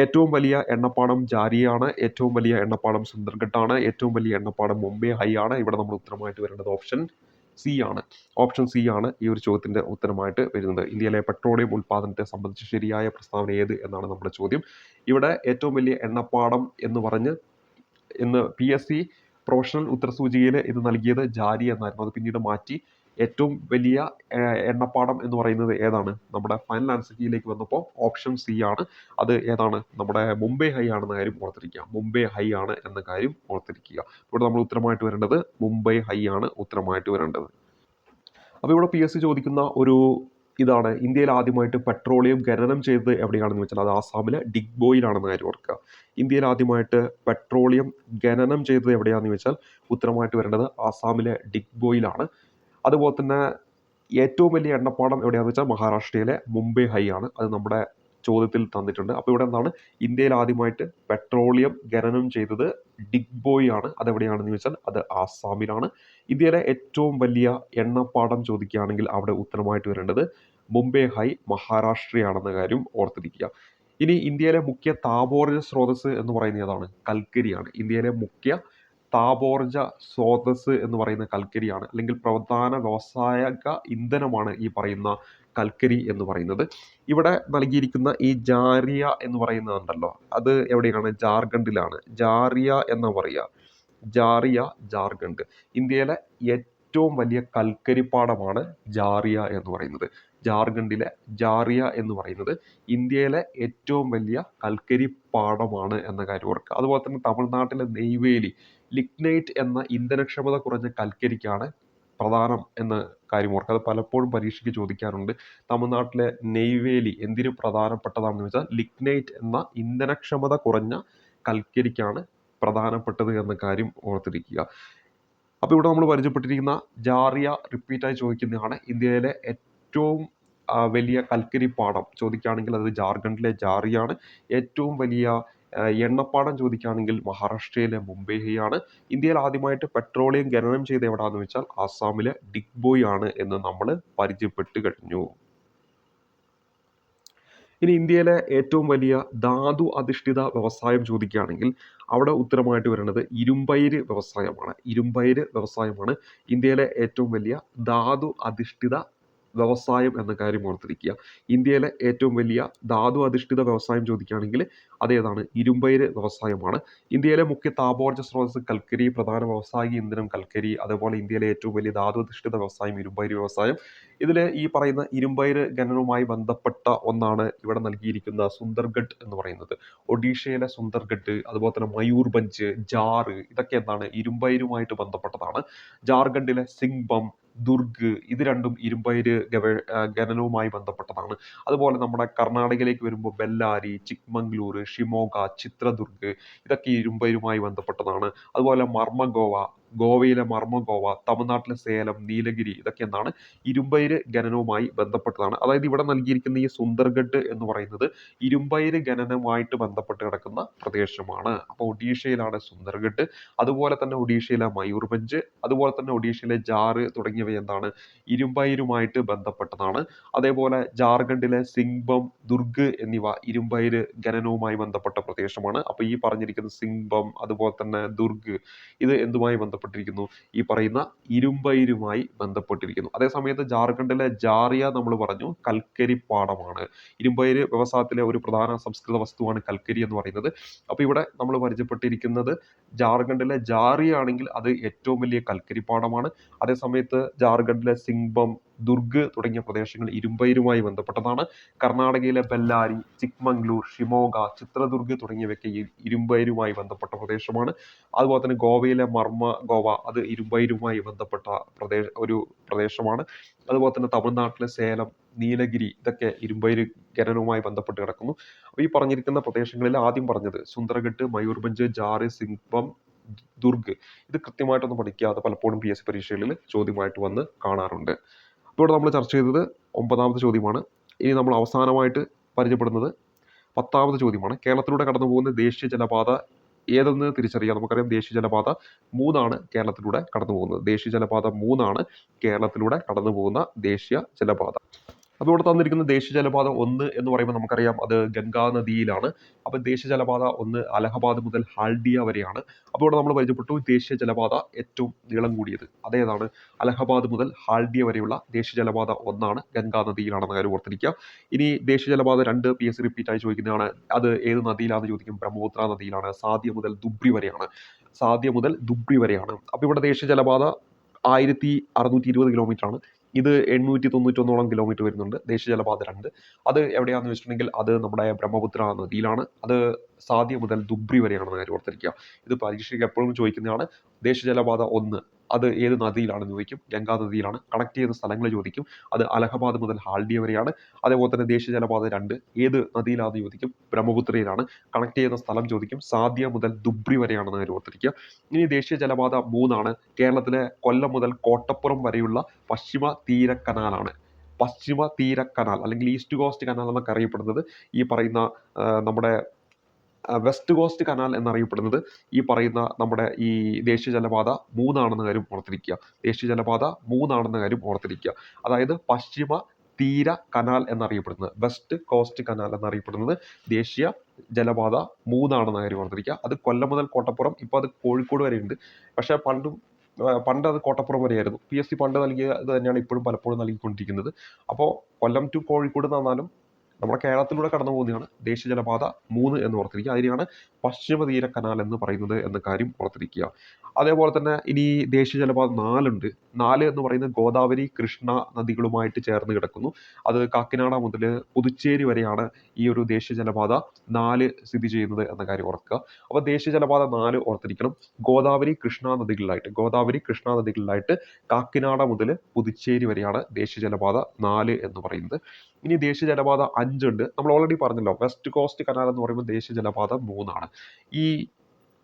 ഏറ്റവും വലിയ എണ്ണപ്പാടം ജാരിയാണ്, ഏറ്റവും വലിയ എണ്ണപ്പാടം സുന്ദർഘട്ടാണ്, ഏറ്റവും വലിയ എണ്ണപ്പാടം മുംബൈ ഹൈ ആണ്. ഇവിടെ നമ്മൾ ഉത്തരമായിട്ട് വരേണ്ടത് ഓപ്ഷൻ സി ആണ്. ഓപ്ഷൻ സി ആണ് ഈ ഒരു ചോദ്യത്തിന്റെ ഉത്തരമായിട്ട് വരുന്നത്. ഇന്ത്യയിലെ പെട്രോളിയം ഉൽപ്പാദനത്തെ സംബന്ധിച്ച് ശരിയായ പ്രസ്താവന ഏത് എന്നാണ് നമ്മുടെ ചോദ്യം. ഇവിടെ ഏറ്റവും വലിയ എണ്ണപ്പാടം എന്ന് പറഞ്ഞ് PSC പ്രൊഫഷണൽ ഉത്തരസൂചികയിൽ ഇത് നൽകിയത് ജാരി എന്നായിരുന്നു. അത് പിന്നീട് മാറ്റി ഏറ്റവും വലിയ എണ്ണപ്പാടം എന്ന് പറയുന്നത് ഏതാണ്? നമ്മുടെ ഫൈനൽ ആൻസർ കീയിലേക്ക് വന്നപ്പോൾ ഓപ്ഷൻ സി ആണ്. അത് ഏതാണ്? നമ്മുടെ മുംബൈ ഹൈ ആണെന്ന കാര്യം ഓർത്തിരിക്കുക. മുംബൈ ഹൈ ആണ് എന്ന കാര്യം ഓർത്തിരിക്കുക. ഇവിടെ നമ്മൾ ഉത്തരമായിട്ട് വരേണ്ടത് മുംബൈ ഹൈ ആണ് ഉത്തരമായിട്ട് വരേണ്ടത്. അപ്പോൾ ഇവിടെ PSC ചോദിക്കുന്ന ഒരു ഇതാണ്, ഇന്ത്യയിൽ ആദ്യമായിട്ട് പെട്രോളിയം ഖനനം ചെയ്തത് എവിടെയാണെന്ന് വെച്ചാൽ അത് ആസാമിലെ ഡിഗ്ബോയിലാണെന്ന കാര്യം ഓർക്കുക. ഇന്ത്യയിൽ ആദ്യമായിട്ട് പെട്രോളിയം ഖനനം ചെയ്തത് എവിടെയാണെന്ന് വെച്ചാൽ ഉത്തരമായിട്ട് വരേണ്ടത് ആസാമിലെ ഡിഗ്ബോയിലാണ്. അതുപോലെ തന്നെ ഏറ്റവും വലിയ എണ്ണപ്പാടം എവിടെയാണെന്ന് വെച്ചാൽ മഹാരാഷ്ട്രയിലെ മുംബൈ ഹൈ ആണ്. അത് നമ്മുടെ ചോദ്യത്തിൽ തന്നിട്ടുണ്ട്. അപ്പോൾ ഇവിടെ എന്താണ്, ഇന്ത്യയിൽ ആദ്യമായിട്ട് പെട്രോളിയം ഖനനം ചെയ്തത് ഡിഗ്ബോയ് ആണ്. അതെവിടെയാണെന്ന് ചോദിച്ചാൽ അത് ആസാമിലാണ്. ഇന്ത്യയിലെ ഏറ്റവും വലിയ എണ്ണപ്പാടം ചോദിക്കുകയാണെങ്കിൽ അവിടെ ഉത്തരമായിട്ട് വരേണ്ടത് മുംബൈ ഹൈ മഹാരാഷ്ട്രയാണെന്ന കാര്യം ഓർത്തിരിക്കുക. ഇനി ഇന്ത്യയിലെ മുഖ്യ താപോർജ്ജ സ്രോതസ് എന്ന് പറയുന്നത് ഏതാണ്? കൽക്കരിയാണ്. ഇന്ത്യയിലെ മുഖ്യ താപോർജ്ജ സ്രോതസ് എന്ന് പറയുന്ന കൽക്കരിയാണ്, അല്ലെങ്കിൽ പ്രധാന വ്യാവസായിക ഇന്ധനമാണ് ഈ പറയുന്ന കൽക്കരി എന്ന് പറയുന്നത്. ഇവിടെ നൽകിയിരിക്കുന്ന ഈ ജാരിയ എന്ന് പറയുന്നതുണ്ടല്ലോ, അത് എവിടെയാണ്? ജാർഖണ്ഡിലാണ്. ജാരിയ എന്നാ പറയുക, ജാറിയ, ജാർഖണ്ഡ്. ഇന്ത്യയിലെ ഏറ്റവും വലിയ കൽക്കരിപ്പാടമാണ് ജാറിയ എന്ന് പറയുന്നത്. ജാർഖണ്ഡിലെ ജാറിയ എന്ന് പറയുന്നത് ഇന്ത്യയിലെ ഏറ്റവും വലിയ കൽക്കരി പാടമാണ് എന്ന കാര്യം ഓർക്കുക. അതുപോലെ തന്നെ തമിഴ്നാട്ടിലെ നെയ്വേലി ലിഗ്നൈറ്റ് എന്ന ഇന്ധനക്ഷമത കുറഞ്ഞ കൽക്കരിക്കാണ് പ്രധാനം എന്ന കാര്യം ഓർക്കുക. അത് പലപ്പോഴും പരീക്ഷയ്ക്ക് ചോദിക്കാറുണ്ട്. തമിഴ്നാട്ടിലെ നെയ്വേലി എന്തിനു പ്രധാനപ്പെട്ടതാണെന്ന് വെച്ചാൽ ലിഗ്നൈറ്റ് എന്ന ഇന്ധനക്ഷമത കുറഞ്ഞ കൽക്കരിക്കാണ് പ്രധാനപ്പെട്ടത് എന്ന കാര്യം ഓർത്തിരിക്കുക. അപ്പോൾ ഇവിടെ നമ്മൾ പരിചയപ്പെട്ടിരിക്കുന്ന ജാറിയ റിപ്പീറ്റായി ചോദിക്കുന്നതാണ്. ഇന്ത്യയിലെ ഏറ്റവും വലിയ കൽക്കരി പാടം ചോദിക്കുകയാണെങ്കിൽ അത് ജാർഖണ്ഡിലെ ജാറിയാണ്. ഏറ്റവും വലിയ എണ്ണപ്പാടം ചോദിക്കുകയാണെങ്കിൽ മഹാരാഷ്ട്രയിലെ മുംബൈയാണ്. ഇന്ത്യയിൽ ആദ്യമായിട്ട് പെട്രോളിയം ഖനനം ചെയ്ത് എവിടാന്ന് വെച്ചാൽ ആസാമിലെ ഡിഗ്ബോയ് ആണ് എന്ന് നമ്മൾ പരിചയപ്പെട്ട് കഴിഞ്ഞു. ഇനി ഇന്ത്യയിലെ ഏറ്റവും വലിയ ധാതു അധിഷ്ഠിത വ്യവസായം ചോദിക്കുകയാണെങ്കിൽ അവിടെ ഉത്തരമായിട്ട് വരുന്നത് ഇരുമ്പയിര് വ്യവസായമാണ്. ഇരുമ്പയിര് വ്യവസായമാണ് ഇന്ത്യയിലെ ഏറ്റവും വലിയ ധാതു അധിഷ്ഠിത വ്യവസായം എന്ന കാര്യം ഓർത്തിരിക്കുക. ഇന്ത്യയിലെ ഏറ്റവും വലിയ ധാതു അധിഷ്ഠിത വ്യവസായം ചോദിക്കുകയാണെങ്കിൽ അതേതാണ്? ഇരുമ്പയിര് വ്യവസായമാണ്. ഇന്ത്യയിലെ മുഖ്യ താപോർജ്ജ സ്രോതസ് കൽക്കരി, പ്രധാന വ്യവസായിക ഇന്ധനം കൽക്കരി. അതുപോലെ ഇന്ത്യയിലെ ഏറ്റവും വലിയ ധാതു അധിഷ്ഠിത വ്യവസായം ഇരുമ്പയിര് വ്യവസായം. ഇതിൽ ഈ പറയുന്ന ഇരുമ്പയിര് ഖനനവുമായി ബന്ധപ്പെട്ട ഒന്നാണ് ഇവിടെ നൽകിയിരിക്കുന്ന സുന്ദർഗഡ് എന്ന് പറയുന്നത്. ഒഡീഷയിലെ സുന്ദർഗഡ്, അതുപോലെ തന്നെ മയൂർഭഞ്ച്, ജാറ്, ഇതൊക്കെ എന്താണ്? ഇരുമ്പയിരുമായിട്ട് ബന്ധപ്പെട്ടതാണ്. ജാർഖണ്ഡിലെ സിംഗ്ബം, ദുർഗ്, ഇത് രണ്ടും ഇരുമ്പയിര് ഖനനവുമായി ബന്ധപ്പെട്ടതാണ്. അതുപോലെ നമ്മുടെ കർണാടകയിലേക്ക് വരുമ്പോൾ ബെല്ലാരി, ചിക്മംഗ്ലൂർ, ഷിമോഗ, ചിത്രദുർഗ്, ഇതൊക്കെ ഇരുമ്പയിരുമായി ബന്ധപ്പെട്ടതാണ്. അതുപോലെ മർമഗോവ, ഗോവയിലെ മർമഗോവ, തമിഴ്നാട്ടിലെ സേലം, നീലഗിരി, ഇതൊക്കെ എന്താണ്? ഇരുമ്പയിര് ഖനനവുമായി ബന്ധപ്പെട്ടതാണ്. അതായത് ഇവിടെ നൽകിയിരിക്കുന്ന ഈ സുന്ദർഗഡ് എന്ന് പറയുന്നത് ഇരുമ്പയിര് ഖനനവുമായിട്ട് ബന്ധപ്പെട്ട് കിടക്കുന്ന പ്രദേശമാണ്. അപ്പോൾ ഒഡീഷയിലാണ് സുന്ദർഗഡ്. അതുപോലെ തന്നെ ഒഡീഷയിലെ മയൂർഭഞ്ച്, അതുപോലെ തന്നെ ഒഡീഷയിലെ ജാറ് തുടങ്ങിയവ എന്താണ്? ഇരുമ്പയിരുമായിട്ട് ബന്ധപ്പെട്ടതാണ്. അതേപോലെ ജാർഖണ്ഡിലെ സിംഗ്ബം, ദുർഗ് എന്നിവ ഇരുമ്പയിര് ഖനനവുമായി ബന്ധപ്പെട്ട പ്രദേശമാണ്. അപ്പോൾ ഈ പറഞ്ഞിരിക്കുന്ന സിംഗ്ബം, അതുപോലെ തന്നെ ദുർഗ്, ഇത് എന്തുമായി ബന്ധപ്പെട്ടിരിക്കുന്നു? ഈ പറയുന്ന ഇരുമ്പയിരുമായി ബന്ധപ്പെട്ടിരിക്കുന്നു. അതേസമയത്ത് ജാർഖണ്ഡിലെ ജാറിയ നമ്മൾ പറഞ്ഞു കൽക്കരിപ്പാടമാണ്. ഇരുമ്പയിര് വ്യവസായത്തിലെ ഒരു പ്രധാന സംസ്കൃത വസ്തുവാണ് കൽക്കരി എന്ന് പറയുന്നത്. അപ്പോൾ ഇവിടെ നമ്മൾ പരിചയപ്പെട്ടിരിക്കുന്നത് ജാർഖണ്ഡിലെ ജാറിയ ആണെങ്കിൽ അത് ഏറ്റവും വലിയ കൽക്കരിപ്പാടമാണ്. അതേസമയത്ത് ജാർഖണ്ഡിലെ സിംഗ്ബം, ദുർഗ് തുടങ്ങിയ പ്രദേശങ്ങൾ ഇരുമ്പയിരുമായി ബന്ധപ്പെട്ടതാണ്. കർണാടകയിലെ ബെല്ലാരി, ചിക്മംഗ്ലൂർ, ഷിമോഗ, ചിത്രദുർഗ് തുടങ്ങിയവയൊക്കെ ഇരുമ്പയിരുമായി ബന്ധപ്പെട്ട പ്രദേശമാണ്. അതുപോലെ തന്നെ ഗോവയിലെ ഗോവ, അത് ഇരുമ്പയിരുമായി ബന്ധപ്പെട്ട ഒരു പ്രദേശമാണ്. അതുപോലെ തന്നെ തമിഴ്നാട്ടിലെ സേലം, നീലഗിരി, ഇതൊക്കെ ഇരുമ്പയിര് ഖനനവുമായി ബന്ധപ്പെട്ട് കിടക്കുന്നു. അപ്പോൾ ഈ പറഞ്ഞിരിക്കുന്ന പ്രദേശങ്ങളിൽ ആദ്യം പറഞ്ഞത് സുന്ദർഗഡ്, മയൂർഭഞ്ച്, ജാറ്, സിംഗ്ബം, ദുർഗ്, ഇത് കൃത്യമായിട്ടൊന്നും പഠിക്കാതെ പലപ്പോഴും PSC പരീക്ഷകളിൽ ചോദ്യമായിട്ട് വന്ന് കാണാറുണ്ട്. അപ്പോൾ ഇവിടെ നമ്മൾ ചർച്ച ചെയ്തത് 9ാമത്തെ ചോദ്യമാണ്. ഇനി നമ്മൾ അവസാനമായിട്ട് പരിചയപ്പെടുന്നത് 10ാമത്തെ ചോദ്യമാണ്. കേരളത്തിലൂടെ കടന്നു പോകുന്ന ദേശീയ ജലപാത ഏതെന്ന് തിരിച്ചറിയാം. നമുക്കറിയാം ദേശീയ ജലപാത 3 കേരളത്തിലൂടെ കടന്നു പോകുന്നത്. ദേശീയ ജലപാത 3 കേരളത്തിലൂടെ കടന്നു പോകുന്ന ദേശീയ ജലപാത. അപ്പോൾ ഇവിടെ തന്നിരിക്കുന്ന ദേശീയ ജലപാത 1 എന്ന് പറയുമ്പോൾ നമുക്കറിയാം അത് ഗംഗാ നദിയിലാണ്. അപ്പോൾ ദേശീയ ജലപാത 1 അലഹബാദ് മുതൽ ഹാൽഡിയ വരെയാണ്. അപ്പോൾ ഇവിടെ നമ്മൾ പരിചയപ്പെട്ടു ദേശീയ ജലപാത ഏറ്റവും നീളം കൂടിയത് അതേതാണ്? അലഹബാദ് മുതൽ ഹാൽഡിയ വരെയുള്ള ദേശീയ ജലപാത 1 ഗംഗാ നദിയിലാണെന്ന കാര്യം ഓർത്തിരിക്കുക. ഇനി ദേശീയ ജലപാത 2 PSC റിപ്പീറ്റ് ആയി ചോദിക്കുന്നതാണ്. അത് ഏത് നദിയിലാണെന്ന് ചോദിക്കും. ബ്രഹ്മപുത്ര നദിയിലാണ്. സാധ്യ മുതൽ ദുബ്രി വരെയാണ്. സാധ്യ മുതൽ ദുബ്രി വരെയാണ്. അപ്പോൾ ഇവിടെ ദേശീയ ജലപാത 1620 കിലോമീറ്റർ ആണ്. ഇത് 891 കിലോമീറ്റർ വരുന്നുണ്ട്. ദേശീയ ജലപാത 2 അത് എവിടെയാണെന്ന് വെച്ചിട്ടുണ്ടെങ്കിൽ അത് നമ്മുടെ ബ്രഹ്മപുത്ര നദിയിലാണ്. അത് സാധ്യ മുതൽ ദുബ്രി വരെയാണെന്ന് കാര്യം ഓർത്തിരിക്കുക. ഇത് പരീക്ഷയ്ക്ക് എപ്പോഴും ചോദിക്കുന്നതാണ്. ദേശീയ ജലപാത 1 അത് ഏത് നദിയിലാണെന്ന് ചോദിക്കും. ഗംഗാ നദിയിലാണ്. കണക്ട് ചെയ്യുന്ന സ്ഥലങ്ങൾ ചോദിക്കും. അത് അലഹബാദ് മുതൽ ഹാൽഡിയ വരെയാണ്. അതേപോലെ തന്നെ ദേശീയ ജലപാത 2 ഏത് നദിയിലാണെന്ന് ചോദിക്കും. ബ്രഹ്മപുത്രയിലാണ്. കണക്ട് ചെയ്യുന്ന സ്ഥലം ചോദിക്കും. സാധ്യ മുതൽ ദുബ്രി വരെയാണെന്ന് കാര്യം ഓർത്തിരിക്കുക. ഇനി ദേശീയ ജലപാത 3 കേരളത്തിലെ കൊല്ലം മുതൽ കോട്ടപ്പുറം വരെയുള്ള പശ്ചിമ തീര കനാലാണ്. പശ്ചിമ തീര കനാൽ അല്ലെങ്കിൽ ഈസ്റ്റ് കോസ്റ്റ് കനാൽ എന്നൊക്കെ അറിയപ്പെടുന്നത് ഈ പറയുന്ന നമ്മുടെ വെസ്റ്റ് കോസ്റ്റ് കനാൽ എന്നറിയപ്പെടുന്നത് ഈ പറയുന്ന നമ്മുടെ ഈ ദേശീയജലപാത 3 ആണെന്ന കാര്യം ഓർത്തിരിക്കുക. ദേശീയജലപാത 3 ആണെന്ന കാര്യം ഓർത്തിരിക്കുക. അതായത് പശ്ചിമ തീര കനാൽ എന്നറിയപ്പെടുന്നത്, വെസ്റ്റ് കോസ്റ്റ് കനാൽ എന്നറിയപ്പെടുന്നത് ദേശീയ ജലപാത 3 ആണെന്ന കാര്യം ഓർത്തിരിക്കുക. അത് കൊല്ലം മുതൽ കോട്ടപ്പുറം, ഇപ്പോൾ അത് കോഴിക്കോട് വരെയുണ്ട്. പക്ഷേ പണ്ട് അത് കോട്ടപ്പുറം വരെയായിരുന്നു. PSC പണ്ട് നൽകിയത് തന്നെയാണ് ഇപ്പോഴും പലപ്പോഴും നൽകിക്കൊണ്ടിരിക്കുന്നത്. അപ്പോൾ കൊല്ലം ടു കോഴിക്കോട് എന്ന് പറഞ്ഞാലും നമ്മുടെ കേരളത്തിലൂടെ കടന്നു പോകുന്നതാണ് ദേശീയജലപാത 3 എന്ന് ഓർത്തിരിക്കുക. അതിനെയാണ് പശ്ചിമ തീര കനാൽ എന്ന് പറയുന്നത് എന്ന കാര്യം ഓർത്തിരിക്കുക. അതേപോലെ തന്നെ ഇനി ദേശീയജലപാത 4 ഉണ്ട്. 4 എന്ന് പറയുന്നത് ഗോദാവരി കൃഷ്ണ നദികളുമായിട്ട് ചേർന്ന് കിടക്കുന്നു. അത് കാക്കിനാട മുതൽ പുതുച്ചേരി വരെയാണ് ഈ ഒരു ദേശീയജലപാത 4 സ്ഥിതി ചെയ്യുന്നത് എന്ന കാര്യം ഓർക്കുക. അപ്പോൾ ദേശീയജലപാത 4 ഓർത്തിരിക്കണം. ഗോദാവരി കൃഷ്ണ നദികളിലായിട്ട് കാക്കിനാട മുതൽ പുതുച്ചേരി വരെയാണ് ദേശീയജലപാത 4 എന്ന് പറയുന്നത്. ഇനി ദേശീയജലപാത 5 ഉണ്ട്. നമ്മൾ ഓൾറെഡി പറഞ്ഞല്ലോ, വെസ്റ്റ് കോസ്റ്റ് കനാൽ എന്ന് പറയുമ്പോൾ ദേശീയജലപാത 3 ആണ്. ഈ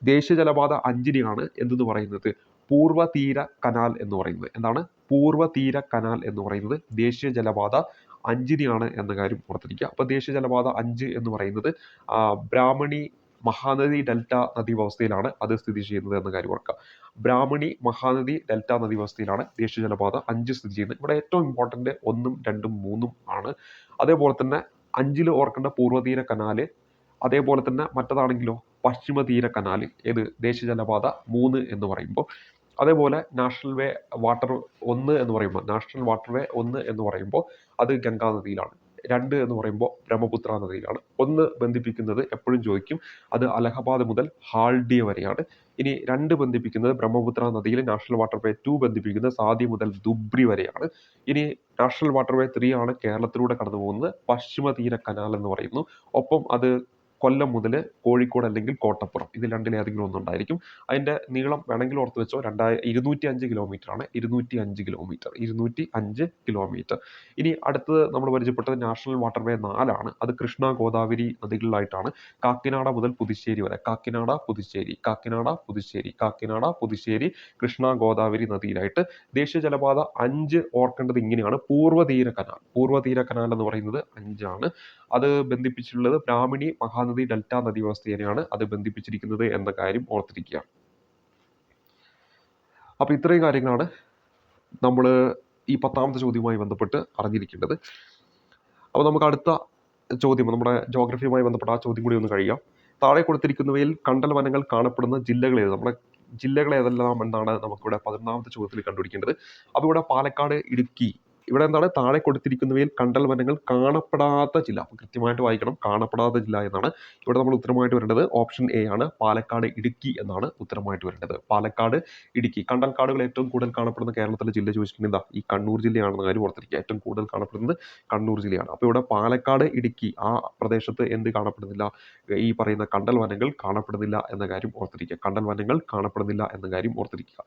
ദേശീയജലപാത 5-നെയാണ് എന്തെന്ന് പറയുന്നത്? പൂർവ്വതീര കനാൽ എന്ന് പറയുന്നത്. എന്താണ് പൂർവ്വതീര കനാൽ എന്ന് പറയുന്നത്? ദേശീയജലപാത 5-നെയാണ് എന്ന കാര്യം ഓർത്തിരിക്കുക. അപ്പോൾ ദേശീയജലപാത 5 എന്ന് പറയുന്നത് ബ്രാഹ്മണി മഹാനദി ഡെൽറ്റ നദീവ്യവസ്ഥയിലാണ് അത് സ്ഥിതി ചെയ്യുന്നത് എന്ന കാര്യം ഓർക്കുക. ബ്രാഹ്മണി മഹാനദി ഡെൽറ്റ നദീവ്യവസ്ഥയിലാണ് ദേശീയജലപാത 5 സ്ഥിതി ചെയ്യുന്നത്. ഇവിടെ ഏറ്റവും ഇമ്പോർട്ടൻ്റ് 1, 2, 3 ആണ്. അതേപോലെ തന്നെ 5 ഓർക്കേണ്ട പൂർവ്വതീര കനാല്, അതേപോലെ തന്നെ മറ്റതാണെങ്കിലോ പശ്ചിമ തീര കനാല്. ഏത്? ദേശീയജലപാത 3 എന്ന് പറയുമ്പോൾ. അതേപോലെ നാഷണൽ വാട്ടർവേ 1 എന്ന് പറയുമ്പോൾ അത് ഗംഗാ നദിയിലാണ്. 2 എന്ന് പറയുമ്പോൾ ബ്രഹ്മപുത്ര നദിയിലാണ്. 1 ബന്ധിപ്പിക്കുന്നത് എപ്പോഴും ചോദിക്കും, അത് അലഹബാദ് മുതൽ ഹാൽഡിയ വരെയാണ്. ഇനി 2 ബന്ധിപ്പിക്കുന്നത് ബ്രഹ്മപുത്ര നദിയിൽ നാഷണൽ വാട്ടർവേ 2 ബന്ധിപ്പിക്കുന്നത് സാദി മുതൽ ദുബ്രി വരെയാണ്. ഇനി നാഷണൽ വാട്ടർവേ 3 ആണ് കേരളത്തിലൂടെ കടന്നു പോകുന്നത്, പശ്ചിമ തീര കനാൽ എന്ന് പറയുന്നു. ഒപ്പം അത് കൊല്ലം മുതൽ കോഴിക്കോട് അല്ലെങ്കിൽ കോട്ടപ്പുറം, ഇതിൽ രണ്ടിലേതെങ്കിലും ഒന്നുണ്ടായിരിക്കും. അതിൻ്റെ നീളം വേണമെങ്കിൽ ഓർത്ത് വെച്ചോ, 205 കിലോമീറ്റർ ആണ്. 205 കിലോമീറ്റർ. ഇനി അടുത്തത് നമ്മൾ പരിചയപ്പെട്ടത് നാഷണൽ വാട്ടർവേ 4 ആണ്. അത് കൃഷ്ണ ഗോദാവരി നദികളിലായിട്ടാണ്. കാക്കിനാട മുതൽ പുതുച്ചേരി വരെ. കാക്കിനാട പുതുച്ചേരി കൃഷ്ണ ഗോദാവരി നദിയിലായിട്ട്. ദേശീയജലപാത 5 ഓർക്കേണ്ടത് ഇങ്ങനെയാണ്. പൂർവ്വതീര കനാൽ എന്ന് പറയുന്നത് 5 ആണ്. അത് ബന്ധിപ്പിച്ചിട്ടുള്ളത് ബ്രാഹ്മണി മഹാനദി ഡെൽറ്റ നദീവ്യവസ്ഥയെയാണ് അത് ബന്ധിപ്പിച്ചിരിക്കുന്നത് എന്ന കാര്യം ഓർത്തിരിക്കുക. അപ്പോൾ ഇത്രയും കാര്യങ്ങളാണ് നമ്മൾ ഈ 10ാമത്തെ ചോദ്യവുമായി ബന്ധപ്പെട്ട് അറിഞ്ഞിരിക്കേണ്ടത്. അപ്പോൾ നമുക്ക് അടുത്ത ചോദ്യം, നമ്മുടെ ജോഗ്രഫിയുമായി ബന്ധപ്പെട്ട ആ ചോദ്യം കൂടി ഒന്ന് കഴിയാം. താഴെ കൊടുത്തിരിക്കുന്നവയിൽ കണ്ടൽ വനങ്ങൾ കാണപ്പെടുന്ന ജില്ലകൾ ഏത്? നമ്മുടെ ജില്ലകൾ ഏതെല്ലാം എന്നാണ് നമുക്കിവിടെ 11ാമത്തെ ചോദ്യത്തിൽ കണ്ടുപിടിക്കേണ്ടത്. അപ്പോൾ ഇവിടെ പാലക്കാട്, ഇടുക്കി, ഇവിടെ എന്താണ് താഴെ കൊടുത്തിരിക്കുന്നവയിൽ കണ്ടൽ വനങ്ങൾ കാണപ്പെടാത്ത ജില്ല. അപ്പോൾ കൃത്യമായിട്ട് വായിക്കണം, കാണപ്പെടാത്ത ജില്ല എന്നാണ് ഇവിടെ നമ്മൾ ഉത്തരമായിട്ട് വരേണ്ടത്. ഓപ്ഷൻ എ ആണ്, പാലക്കാട്, ഇടുക്കി എന്നാണ് ഉത്തരമായിട്ട് വരേണ്ടത്. പാലക്കാട്, ഇടുക്കി. കണ്ടൽ കാടുകൾ ഏറ്റവും കൂടുതൽ കാണപ്പെടുന്ന കേരളത്തിലെ ജില്ല ചോദിച്ചിട്ടുണ്ടെങ്കിൽ ഈ കണ്ണൂർ ജില്ലയാണെന്ന കാര്യം ഓർത്തിരിക്കുക. ഏറ്റവും കൂടുതൽ കാണപ്പെടുന്നത് കണ്ണൂർ ജില്ലയാണ്. അപ്പോൾ ഇവിടെ പാലക്കാട്, ഇടുക്കി ആ പ്രദേശത്ത് എന്ത് കാണപ്പെടുന്നില്ല? ഈ പറയുന്ന കണ്ടൽ വനങ്ങൾ കാണപ്പെടുന്നില്ല എന്ന കാര്യം ഓർത്തിരിക്കുക. കണ്ടൽ വനങ്ങൾ കാണപ്പെടുന്നില്ല എന്ന കാര്യം ഓർത്തിരിക്കുക.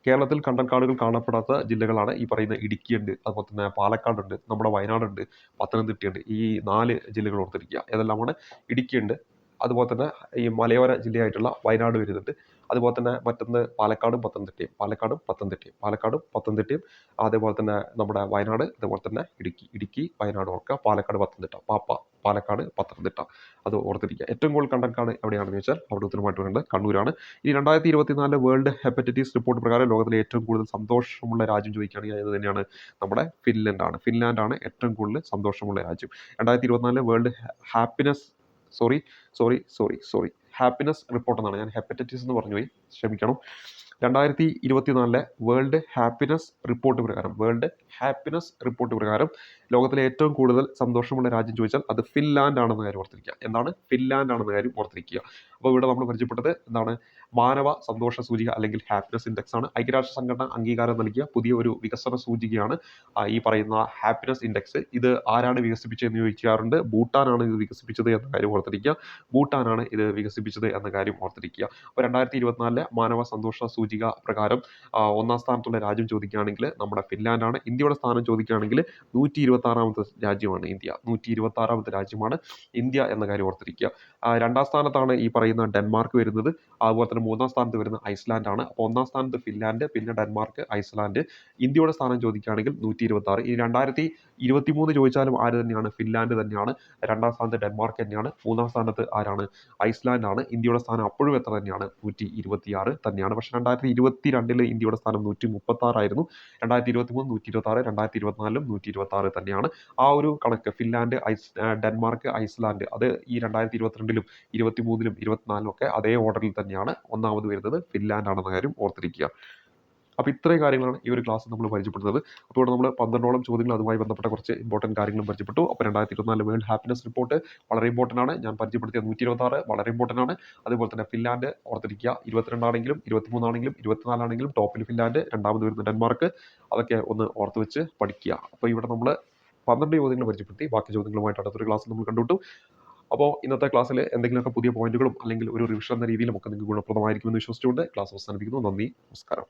കേരളത്തിൽ കണ്ടൽക്കാടുകൾ കാണപ്പെടാത്ത ജില്ലകളാണ് ഈ പറയുന്ന ഇടുക്കിയുണ്ട്, അതുപോലെ തന്നെ പാലക്കാടുണ്ട്, നമ്മുടെ വയനാടുണ്ട്, പത്തനംതിട്ടയുണ്ട്. ഈ 4 ജില്ലകൾ ഓർത്തിരിക്കുക. ഏതെല്ലാമാണ്? ഇടുക്കിയുണ്ട്, അതുപോലെ തന്നെ ഈ മലയോര ജില്ലയായിട്ടുള്ള വയനാട് വരുന്നുണ്ട്, അതുപോലെ തന്നെ മറ്റൊന്ന് പാലക്കാടും പത്തനംതിട്ടയും, അതേപോലെ തന്നെ നമ്മുടെ വയനാട്, അതുപോലെ തന്നെ ഇടുക്കി വയനാട് ഓർക്കുക, പാലക്കാട് പത്തനംതിട്ട, പാലക്കാട് പത്തനംതിട്ട അത് ഓർത്തിരിക്കുക. ഏറ്റവും കൂടുതൽ കണ്ടൽക്കാട് എവിടെയാണെന്ന് വെച്ചാൽ അവിടെ ഉത്തരമായിട്ട് വരുന്നത് കണ്ണൂരാണ്. ഈ 2024 വേൾഡ് ഹെപ്പറ്റൈറ്റിസ് റിപ്പോർട്ട് പ്രകാരം ലോകത്തിലെ ഏറ്റവും കൂടുതൽ സന്തോഷമുള്ള രാജ്യം ചോദിക്കുകയാണെങ്കിൽ അത് തന്നെയാണ് നമ്മുടെ ഫിൻലാൻഡാണ് ഏറ്റവും കൂടുതൽ സന്തോഷമുള്ള രാജ്യം. 2024 വേൾഡ് ഹാപ്പിനെസ് റിപ്പോർട്ട് എന്നാണ്, ഞാൻ ഹെപ്പറ്റൈറ്റിസ് എന്ന് പറഞ്ഞു പോയി, ക്ഷമിക്കണം. 2024 വേൾഡ് ഹാപ്പിനെസ് റിപ്പോർട്ട് പ്രകാരം ലോകത്തിലെ ഏറ്റവും കൂടുതൽ സന്തോഷമുള്ള രാജ്യം ചോദിച്ചാൽ അത് ഫിൻലാൻഡ് ആണെന്ന കാര്യം ഓർത്തിരിക്കുക. എന്താണ്? ഫിൻലാൻഡ് ആണെന്ന കാര്യം ഓർത്തിരിക്കുക. അപ്പോൾ ഇവിടെ നമ്മൾ പരിചയപ്പെട്ടത് എന്താണ്? മാനവ സന്തോഷ സൂചിക അല്ലെങ്കിൽ ഹാപ്പിനെസ് ഇൻഡെക്സ് ആണ്. ഐക്യരാഷ്ട്ര സംഘടന അംഗീകാരം നൽകിയ പുതിയ ഒരു വികസന സൂചികയാണ് ഈ പറയുന്ന ഹാപ്പിനെസ് ഇൻഡെക്സ്. ഇത് ആരാണ് വികസിപ്പിച്ചതെന്ന് ചോദിക്കാറുണ്ട്. ഭൂട്ടാനാണ് ഇത് വികസിപ്പിച്ചത് എന്ന കാര്യം ഓർത്തിരിക്കുക. അപ്പോൾ 2024 മാനവ സന്തോഷ സൂചിക പ്രകാരം 1ാം സ്ഥാനത്തുള്ള രാജ്യം ചോദിക്കുകയാണെങ്കിൽ നമ്മുടെ ഫിൻലാൻഡാണ്. ഇന്ത്യയുടെ സ്ഥാനം ചോദിക്കുകയാണെങ്കിൽ 126ാമത്തെ രാജ്യമാണ് ഇന്ത്യ. 126ാമത്തെ രാജ്യമാണ് ഇന്ത്യ എന്ന കാര്യം ഓർത്തിരിക്കുക. 2ാം സ്ഥാനത്താണ് ഈ പറയുന്ന പറയുന്ന ഡെൻമാർക്ക് വരുന്നത്. അതുപോലെ തന്നെ 3-ാം സ്ഥാനത്ത് വരുന്ന ഐസ്ലാൻഡ് ആണ്. അപ്പോൾ 1-ാം സ്ഥാനത്ത് ഫിൻലാൻഡ്, പിന്നെ ഡെൻമാർക്ക്, ഐസ്ലാൻഡ്. ഇന്ത്യയുടെ സ്ഥാനം ചോദിക്കുകയാണെങ്കിൽ 126. ഈ 2023 ചോദിച്ചാലും ആര് തന്നെയാണ്? ഫിൻലാൻഡ് തന്നെയാണ്. 2-ാം സ്ഥാനത്ത് ഡെൻമാർക്ക് തന്നെയാണ്. 3-ാം സ്ഥാനത്ത് ആരാണ്? ഐസ്ലാൻഡ് ആണ്. ഇന്ത്യയുടെ സ്ഥാനം അപ്പോഴും എത്ര തന്നെയാണ്? 126 തന്നെയാണ്. പക്ഷേ 2022 ഇന്ത്യയുടെ സ്ഥാനം 136 ആയിരുന്നു. 2023 126, 2024 126 തന്നെയാണ്. ആ ഒരു കണക്ക് ഫിൻലാൻഡ്, ഡെൻമാർക്ക്, ഐസ്ലാൻഡ് അത് ഈ 2022 23 24 ഒക്കെ അതേ ഓർഡറിൽ തന്നെയാണ്. ഒന്നാമത് വരുന്നത് ഫിൻലാൻഡ് ആണെന്ന കാര്യം ഓർത്തിരിക്കുക. അപ്പോൾ ഇത്രയും കാര്യങ്ങളാണ് ഈ ഒരു ക്ലാസ് നമ്മൾ പരിചയപ്പെടുന്നത്. അപ്പോൾ ഇവിടെ നമ്മൾ 12ഓളം ചോദ്യങ്ങൾ അതുമായി ബന്ധപ്പെട്ട കുറച്ച് ഇമ്പോർട്ടൻറ്റ് കാര്യങ്ങളും പരിചയപ്പെട്ടു. അപ്പോൾ 2024 വേൾഡ് ഹാപ്പിനെസ് റിപ്പോർട്ട് വളരെ ഇമ്പോർട്ടൻ്റ് ആണ്. ഞാൻ പരിചയപ്പെടുത്തിയ 126 വളരെ ഇമ്പോർട്ടൻ്റ് ആണ്. അതുപോലെ തന്നെ ഫിൻലാൻഡ് ഓർത്തിരിക്കുക. 22 ആണെങ്കിലും 23 ആണെങ്കിലും 24 ആണെങ്കിലും ടോപ്പിൽ ഫിൻലാൻഡ്, രണ്ടാമത് വരുന്ന ഡെൻമാർക്ക്. അതൊക്കെ ഒന്ന് ഓർത്ത് വെച്ച് പഠിക്കുക. അപ്പോൾ ഇവിടെ നമ്മൾ 12 ചോദ്യങ്ങൾ പരിചയപ്പെടുത്തി. ബാക്കി ചോദ്യങ്ങളുമായിട്ട് അടുത്തൊരു ക്ലാസ് നമ്മൾ കണ്ടുമുട്ടും. അപ്പോൾ ഇന്നത്തെ ക്ലാസ്സിൽ എന്തെങ്കിലുമൊക്കെ പുതിയ പോയിന്റുകളും അല്ലെങ്കിൽ ഒരു റിവിഷൻ എന്ന രീതിയിലും ഒക്കെ നിങ്ങൾക്ക് ഗുണപ്രദമായിരിക്കുമെന്ന് വിശ്വസിച്ചുകൊണ്ട് ക്ലാസ് അവസാനിപ്പിക്കുന്നു. നന്ദി, നമസ്കാരം.